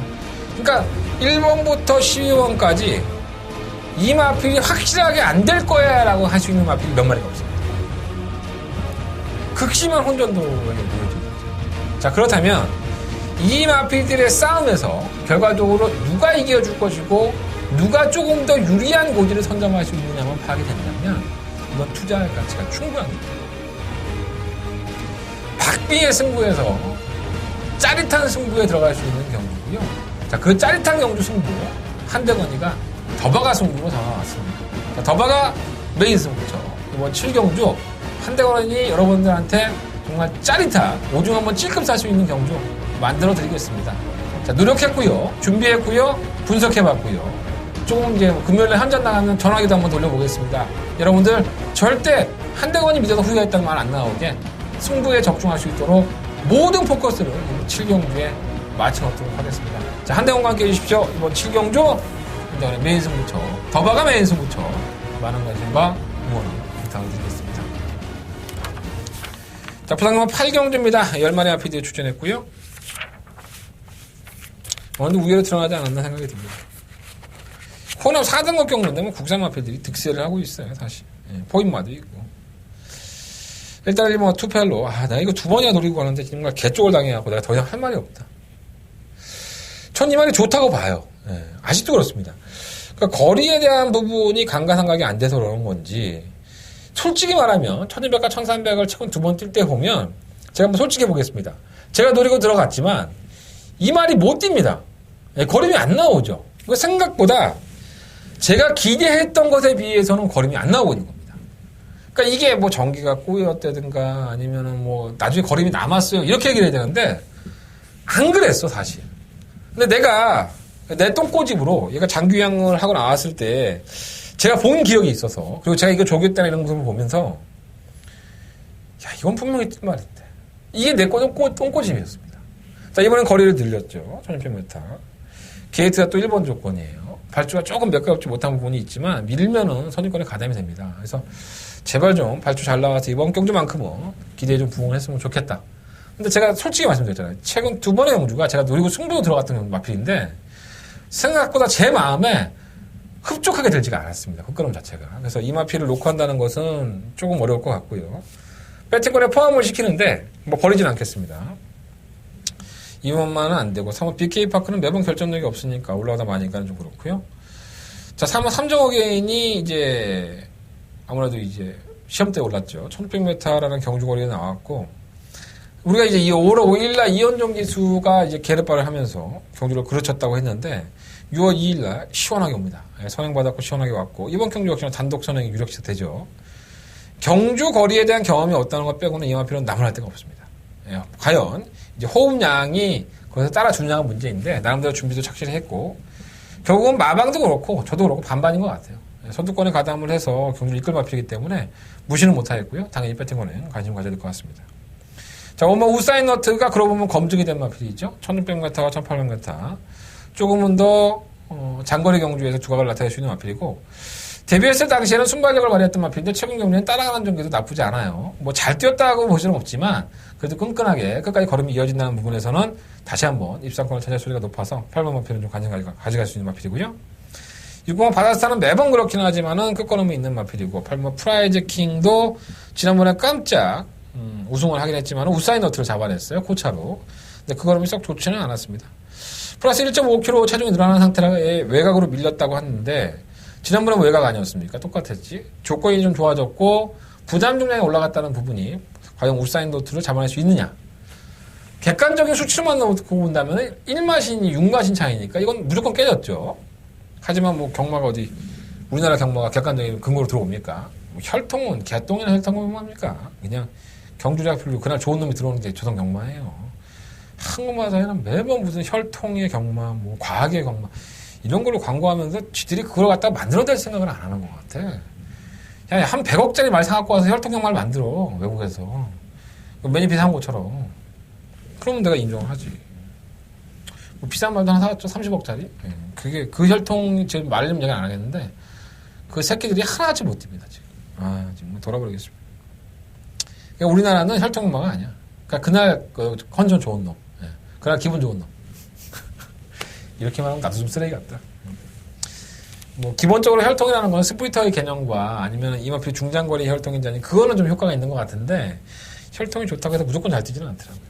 그러니까 1번부터 12번까지 이 마필이 확실하게 안 될 거야 라고 할 수 있는 마필이 몇 마리가 없습니다. 극심한 혼전도에 보여지는 거죠. 자, 그렇다면 이 마필들의 싸움에서 결과적으로 누가 이겨줄 것이고 누가 조금 더 유리한 고지를 선점할 수 있느냐만 파악이 된다면 이건 투자할 가치가 충분합니다. 박빙의 승부에서 짜릿한 승부에 들어갈 수 있는 경주고요. 자, 그 짜릿한 경주 승부 한대건이가 더바가 승부로 다가왔습니다. 자, 더바가 메인 승부죠. 이번 7경주 한대건이 여러분들한테 정말 짜릿한 오중 한번 찔끔 살 수 있는 경주 만들어 드리겠습니다. 자, 노력했고요. 준비했고요. 분석해봤고요. 조금 이제 금요일에 한잔 나가면 전화기도 한번 돌려보겠습니다. 여러분들 절대 한대건이 믿어도 후회가 있다는 말 안 나오게 승부에 적중할 수 있도록 모든 포커스를 7경주에 맞춰놓도록 하겠습니다. 자, 한대건과 함께 해주십시오. 이번 7경주 한대건의 메인 승부처, 더바가 메인 승부처, 많은 관심과 응원 부탁을 드리겠습니다. 자, 부상님은 8경주입니다. 10마리 아피디에 출전했고요. 오늘도 우회로 들어가지 않았나 생각이 듭니다. 혼합 4등급 경주인데 뭐 국산 마필들이 득세를 하고 있어요, 사실. 예, 포인마도 있고. 일단 뭐 투펠로 나 이거 2번이나 노리고 가는데 정말 개쪽을 당해갖고 내가 더 이상 할 말이 없다. 전 이 말이 좋다고 봐요. 예, 아직도 그렇습니다. 그러니까 거리에 대한 부분이 감가상각이 안 돼서 그러는 건지, 솔직히 말하면 1200과 1300을 최근 2번 뛸 때 보면 제가 한번 솔직히 보겠습니다. 제가 노리고 들어갔지만 이 말이 못 뜁니다. 예, 거림이 안 나오죠. 생각보다 제가 기대했던 것에 비해서는 거림이 안 나오고 있는 겁니다. 그러니까 이게 뭐 전기가 꼬였다든가 아니면은 뭐 나중에 거림이 남았어요. 이렇게 얘기를 해야 되는데 안 그랬어, 사실. 근데 내가 내 똥꼬집으로 얘가 장규양을 하고 나왔을 때 제가 본 기억이 있어서, 그리고 제가 이거 조겼다는 이런 모습을 보면서 야, 이건 분명히 뜬 말인데. 이게 내 똥꼬집이었습니다. 자, 이번엔 거리를 늘렸죠. 1600m. 게이트가 또 1번 조건이에요. 발주가 조금 몇 가지 못한 부분이 있지만 밀면은 선입권에 가담이 됩니다. 그래서 제발 좀 발주 잘 나와서 이번 경주만큼은 기대에 좀 부응했으면 좋겠다. 근데 제가 솔직히 말씀드렸잖아요. 최근 2번의 경주가 제가 노리고 승부로 들어갔던 마필인데 생각보다 제 마음에 흡족하게 들지가 않았습니다. 흑걸음 자체가. 그래서 이 마필을 놓고 한다는 것은 조금 어려울 것 같고요. 배팅권에 포함을 시키는데 뭐 버리진 않겠습니다. 2번만은 안 되고 3번 BK파크는 매번 결정력이 없으니까 올라가다 마니까는 좀 그렇고요. 자, 3번 삼정어게인이 이제 아무래도 이제 시험대에 올랐죠. 1600m라는 경주거리가 나왔고, 우리가 이제 5월 5일날 이현종 기수가 이제 계륵발을 하면서 경주를 그르쳤다고 했는데 6월 2일날 시원하게 옵니다. 선행받았고 시원하게 왔고, 이번 경주 역시나 단독 선행이 유력시 되죠. 경주 거리에 대한 경험이 없다는 것 빼고는 이 마필은 나무랄 데가 없습니다. 예, 과연 이제 호흡량이 거기서 따라주느냐가 문제인데 나름대로 준비도 착실히 했고, 결국은 마방도 그렇고 저도 그렇고 반반인 것 같아요. 예, 선두권에 가담을 해서 경주를 이끌 마필이기 때문에 무시는 못하겠고요. 당연히 배팅권에 관심 가져야 될 것 같습니다. 자, 오늘 우사인너트가 그러고 보면 검증이 된 마필이죠. 1600m와 1800m. 조금은 더 장거리 경주에서 두각을 나타낼 수 있는 마필이고, 데뷔했을 당시에는 순발력을 발휘했던 마필인데 최근 경주는 따라가는 전개도 나쁘지 않아요. 뭐 잘 뛰었다고 볼 수는 없지만 그래도 끈끈하게 끝까지 걸음이 이어진다는 부분에서는 다시 한번 입상권을 차지할 소리가 높아서 8번 마필은 좀 관심 가져갈 수 있는 마필이고요. 6번 바다스타는 매번 그렇긴 하지만은 끝걸음이 있는 마필이고, 8번 프라이즈 킹도 지난번에 깜짝 우승을 하긴 했지만 우사인너트를 잡아냈어요, 코차로. 근데 그 걸음이 썩 좋지는 않았습니다. 플러스 1.5kg 체중이 늘어난 상태라 외곽으로 밀렸다고 하는데 지난번에 외곽 아니었습니까? 똑같았지. 조건이 좀 좋아졌고 부담 중량이 올라갔다는 부분이 과연 우사인너트를 잡아낼 수 있느냐. 객관적인 수치만 놓고 본다면 1마신이 6마신 차이니까 이건 무조건 깨졌죠. 하지만 뭐 경마가 어디 우리나라 경마가 객관적인 근거로 들어옵니까? 뭐 혈통은 개똥이나 혈통은 뭡니까? 그냥 경주자필로 그날 좋은 놈이 들어오는 게 조선 경마예요. 한국마사에는 매번 무슨 혈통의 경마, 뭐 과학의 경마 이런 걸로 광고하면서 지들이 그걸 갖다가 만들어낼 생각을 안 하는 것 같아. 야, 한 100억짜리 말 사갖고 와서 혈통 경마를 만들어, 외국에서. 매니피 산 것처럼. 그러면 내가 인정을 하지. 뭐 비싼 말도 하나 사왔죠, 30억짜리. 그게 그 혈통 지금 말 이름 얘기 안 하겠는데 그 새끼들이 하나같이 못 뜁니다 지금. 지금 돌아버리겠습니다. 그러니까 우리나라는 혈통 경마가 아니야. 그러니까 그날 그 컨디션 좋은 놈, 그날 기분 좋은 놈. 이렇게 말하면 나도 좀 쓰레기 같다. 뭐 기본적으로 혈통이라는 건 스프리터의 개념과 아니면 이마필 중장거리 혈통인지 아니 그거는 좀 효과가 있는 것 같은데 혈통이 좋다고 해서 무조건 잘 뛰지는 않더라고요.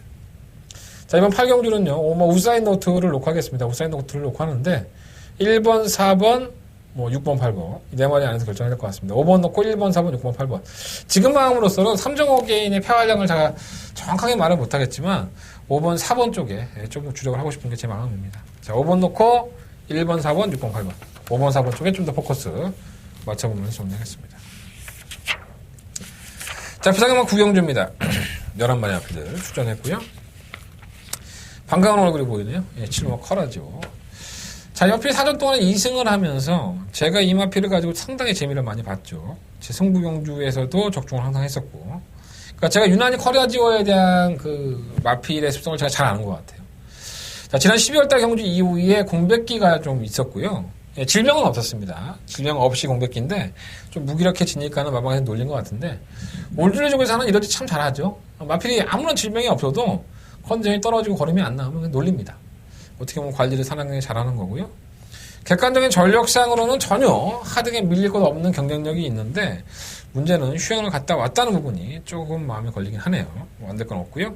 자, 이번 8경주는요 우사인너트를 놓고 하겠습니다. 우사인너트를 놓고 하는데 1번, 4번, 뭐 6번, 8번 이 네 마리 안에서 결정해야 될 것 같습니다. 5번 넣고 1번, 4번, 6번, 8번. 지금 마음으로서는 삼정어게인의 패활량을 제가 정확하게 말을 못하겠지만 5번, 4번 쪽에 조금 주력을 하고 싶은 게 제 마음입니다. 자, 5번 넣고 1번, 4번, 6번, 8번. 5번, 4번 쪽에 좀 더 포커스 맞춰보면서 정리하겠습니다. 자, 부상경마 9경주입니다. 11마리 앞들 출전했고요. 반가운 얼굴이 보이네요. 7번 커라죠. 자, 이마필이 4전 동안에 2승을 하면서 제가 이마필을 가지고 상당히 재미를 많이 봤죠. 제 승부 경주에서도 적중을 항상 했었고. 그러니까 제가 유난히 커리어지어에 대한 그 마필의 습성을 제가 잘 아는 것 같아요. 자, 지난 12월달 경주 이후에 공백기가 좀 있었고요. 예, 질병은 없었습니다. 질병 없이 공백기인데 좀 무기력해지니까는 마방에서 놀린 것 같은데 올드레 쪽에서는 이러지 참 잘하죠. 마필이 아무런 질병이 없어도 컨디션이 떨어지고 걸음이 안 나오면 그냥 놀립니다. 어떻게 보면 관리를 상당히 잘하는 거고요. 객관적인 전력상으로는 전혀 하등에 밀릴 것 없는 경쟁력이 있는데 문제는 휴양을 갔다 왔다는 부분이 조금 마음에 걸리긴 하네요. 안 될 건 없고요.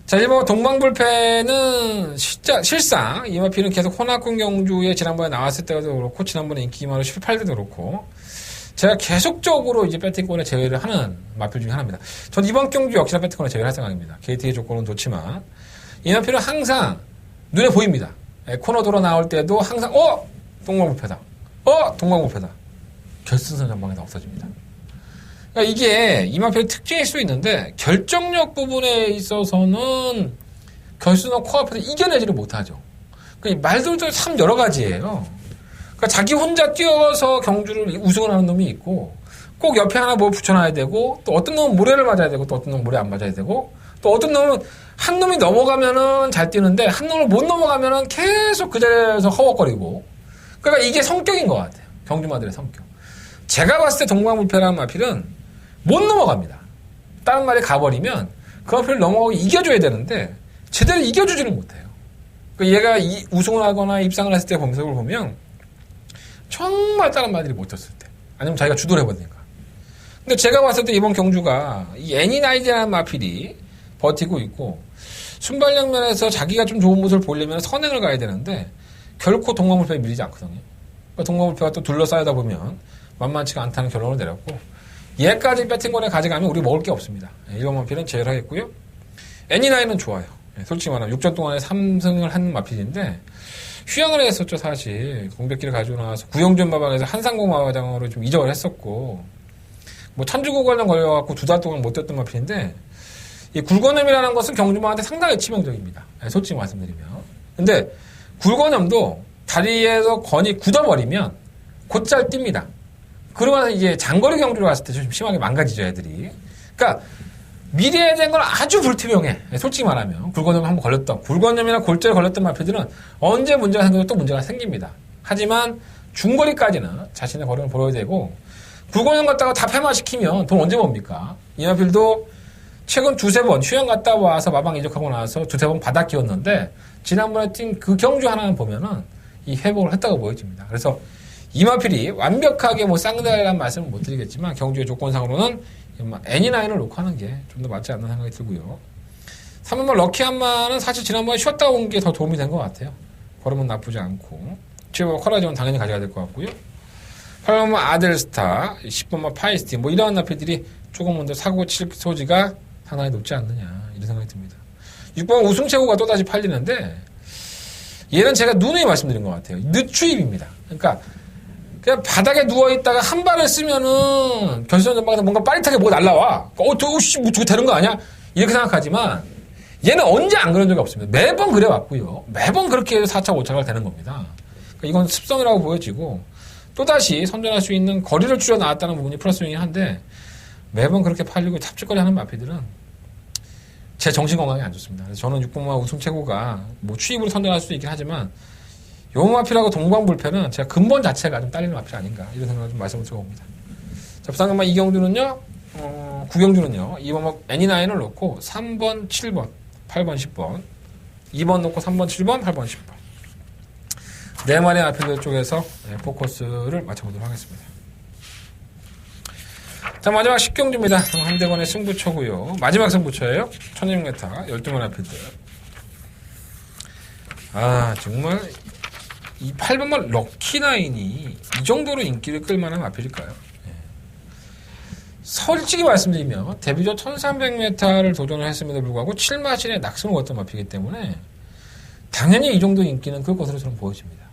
자, 일본 동방불패는 실상 이마필은 계속 호나콘 경주에 지난번에 나왔을 때도 그렇고 지난번에 인기마로 18대도 그렇고 제가 계속적으로 이제 배팅권에 제외를 하는 마필 중에 하나입니다. 전 이번 경주 역시나 배팅권에 제외를 할 생각입니다. KT의 조건은 좋지만 이마필은 항상 눈에 보입니다. 코너 돌아 나올 때도 항상 동방불패다. 동방불패다. 결승선 전방에서 없어집니다. 그러니까 이게 이마필의 특징일 수 있는데 결정력 부분에 있어서는 결승선 코앞에서 이겨내지를 못하죠. 그러니까 말들도 참 여러 가지예요. 그러니까 자기 혼자 뛰어서 경주를 우승을 하는 놈이 있고 꼭 옆에 하나 뭐 붙여놔야 되고 또 어떤 놈은 모래를 맞아야 되고 또 어떤 놈은 모래 안 맞아야 되고 또 어떤 놈은 한 놈이 넘어가면은 잘 뛰는데 한 놈을 못 넘어가면은 계속 그 자리에서 허걱거리고 그러니까 이게 성격인 것 같아요. 경주마들의 성격. 제가 봤을 때 동방불패라는 마필은 못 넘어갑니다. 다른 말에 가버리면 그 마필을 넘어가고 이겨줘야 되는데 제대로 이겨주지를 못해요. 그러니까 얘가 우승을 하거나 입상을 했을 때 범석을 보면 정말 다른 말들이 못 쳤을 때 아니면 자기가 주도를 해버리니까. 근데 제가 봤을 때 이번 경주가 이 애니나이즈라는 마필이 버티고 있고 순발력 면에서 자기가 좀 좋은 모습을 보려면 선행을 가야 되는데 결코 동방불패에 밀리지 않거든요. 그러니까 동방불패가 또 둘러싸이다 보면 만만치가 않다는 결론을 내렸고 얘까지 배팅권에 가져가면 우리 먹을 게 없습니다. 이번 마필은 제외를 하겠고요. 애니나이는 좋아요. 솔직히 말하면 6전 동안에 3승을 한 마필인데 휴양을 했었죠. 사실 공백기를 가지고 나와서 구영준 마방에서 한상공 마방으로 좀 이적을 했었고 뭐 천주국관련 걸려갖고 2달 동안 못 뛰었던 마필인데 이 굴건염이라는 것은 경주마한테 상당히 치명적입니다. 솔직히 말씀드리면. 근데 굴건염도 다리에서 건이 굳어버리면 곧잘 뜁니다. 그러면서 이제 장거리 경주를 갔을 때 좀 심하게 망가지죠, 애들이. 그러니까 미리 해야 되는 건 아주 불투명해. 솔직히 말하면. 굴건염 한번 걸렸던, 굴건염이나 골절에 걸렸던 마필들은 언제 문제가 생겨도 또 문제가 생깁니다. 하지만 중거리까지는 자신의 거리를 벌어야 되고 굴건염 갔다가 다 폐마시키면 돈 언제 봅니까? 이 마필도 최근 2-3번 휴양 갔다 와서 마방 이적하고 나서 2-3번 바닥 끼웠는데 지난번에 뛴 그 경주 하나는 보면은 이 회복을 했다고 보여집니다. 그래서 이마필이 완벽하게 뭐 쌍다리라는 말씀은 못 드리겠지만 경주의 조건상으로는 애니나인을 놓고 하는 게 좀 더 맞지 않나 생각이 들고요. 3번만 럭키한마는 사실 지난번에 쉬었다 온 게 더 도움이 된 것 같아요. 걸음은 나쁘지 않고 7번만 커라지면 당연히 가져야 될 것 같고요. 8번만 아델스타, 10번만 파이스티 뭐 이러한 나필들이 조금 더 사고 칠 소지가 상당히 높지 않느냐 이런 생각이 듭니다. 6번 우승최고가 또다시 팔리는데 얘는 제가 누누이 말씀드린 것 같아요. 늦추입입니다. 그러니까 그냥 바닥에 누워있다가 한 발을 쓰면은 결승전 전방에서 뭔가 빠릿하게 뭐가 날라와. 저거 되는 거 아니야? 이렇게 생각하지만 얘는 언제 안 그런 적이 없습니다. 매번 그래왔고요. 매번 그렇게 4차, 5차가 되는 겁니다. 그러니까 이건 습성이라고 보여지고 또다시 선전할 수 있는 거리를 줄여 나왔다는 부분이 플러스이긴 한데 매번 그렇게 팔리고 탑질거리 하는 마피들은 제 정신 건강이 안 좋습니다. 그래서 저는 6번마 우승 최고가 뭐 추입으로 선전할 수도 있긴 하지만 요 마필하고 동방불패는 제가 근본 자체가 좀 딸리는 마필 아닌가 이런 생각을 좀 말씀을 드려봅니다. 자, 부산간만 이경주는요, 구경주는요, 2번 애니나인을 놓고 3번, 7번, 8번, 10번, 2번 놓고 3번, 7번, 8번, 10번. 네 마리의 마필들 쪽에서 포커스를 맞춰보도록 하겠습니다. 자, 마지막 10경주입니다. 한대건의 승부처고요. 마지막 승부처예요. 1600m 12번 마필들. 아, 정말 이 8번만 럭키나인이 이 정도로 인기를 끌만한 마필일까요? 예. 솔직히 말씀드리면 데뷔전 1300m를 도전을 했음에도 불구하고 7마신에 낙승을 거뒀던 마필이기 때문에 당연히 이 정도 인기는 끌 것으로 저는 보여집니다.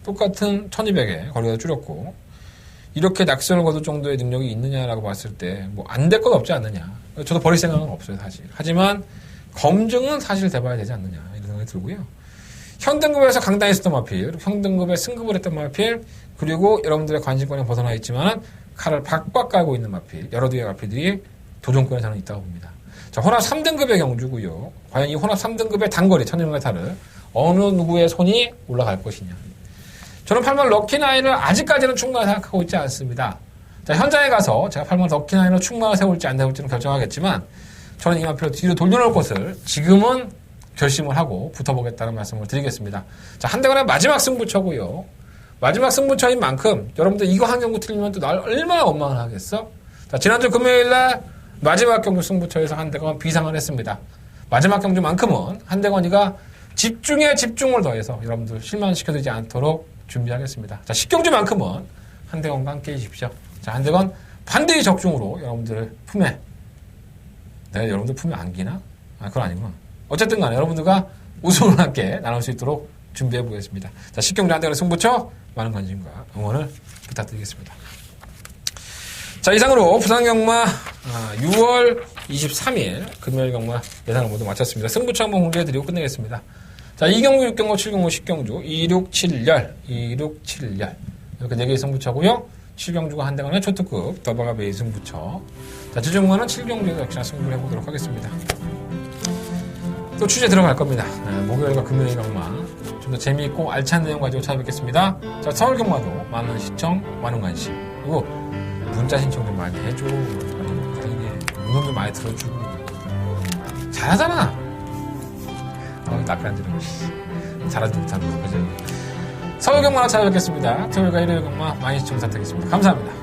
똑같은 1200에 거리가 줄였고 이렇게 낙선을 거둘 정도의 능력이 있느냐라고 봤을 때 뭐 안 될 건 없지 않느냐. 저도 버릴 생각은 없어요, 사실. 하지만 검증은 사실 돼봐야 되지 않느냐 이런 생각이 들고요. 현등급에서 강당에 있었던 마필, 현등급에 승급을 했던 마필, 그리고 여러분들의 관심권에 벗어나 있지만 칼을 박박 깔고 있는 마필, 여러 개의 마필들이 도전권에 저는 있다고 봅니다. 자, 혼합 3등급의 경주고요. 과연 이 혼합 3등급의 단거리 1000m를 어느 누구의 손이 올라갈 것이냐. 저는 8번 럭키나인을 아직까지는 충분히 생각하고 있지 않습니다. 자, 현장에 가서 제가 8번 럭키나인을 충분히 세울지 안 세울지는 결정하겠지만 저는 이 마필을 뒤로 돌려놓을 것을 지금은 결심을 하고 붙어보겠다는 말씀을 드리겠습니다. 자, 한대건의 마지막 승부처고요. 마지막 승부처인 만큼 여러분들 이거 한 경구 틀리면 또 날 얼마나 원망을 하겠어? 자, 지난주 금요일날 마지막 경주 승부처에서 한대건 비상을 했습니다. 마지막 경주만큼은 한대건이가 집중에 집중을 더해서 여러분들 실망시켜드리지 않도록 준비하겠습니다. 자, 10경주만큼은 한대건과 함께 해주십시오. 자, 한대건 반드시 적중으로 여러분들 품에, 내가 여러분들 품에 안기나? 아, 그건 아니구나. 어쨌든 간에 여러분들과 우승을 함께 나눌 수 있도록 준비해 보겠습니다. 자, 10경주 한대건의 승부처 많은 관심과 응원을 부탁드리겠습니다. 자, 이상으로 부산경마 6월 23일 금요일 경마 예상을 모두 마쳤습니다. 승부처 한번 공개해드리고 끝내겠습니다. 자, 2경주, 6경주, 7경주, 10경주 267열 이렇게 4개의 승부처고요. 7경주가 한대건의 초특급 더바가 베이 승부처. 자, 주중만은 7경주에서 역시나 승부를 해보도록 하겠습니다. 또 취재 들어갈 겁니다. 목요일과 금요일 경마 좀 더 재미있고 알찬 내용 가지고 찾아뵙겠습니다. 자, 서울 경마도 많은 시청, 많은 관심, 그리고 문자 신청 좀 많이 해줘. 운동 좀 많이 들어주고. 잘하잖아. 낯간지러워. 잘하지 못하는 거. 그죠? 서울 경마 찾아뵙겠습니다. 토요일과 일요일 경마 많이 시청 부탁드리겠습니다. 감사합니다.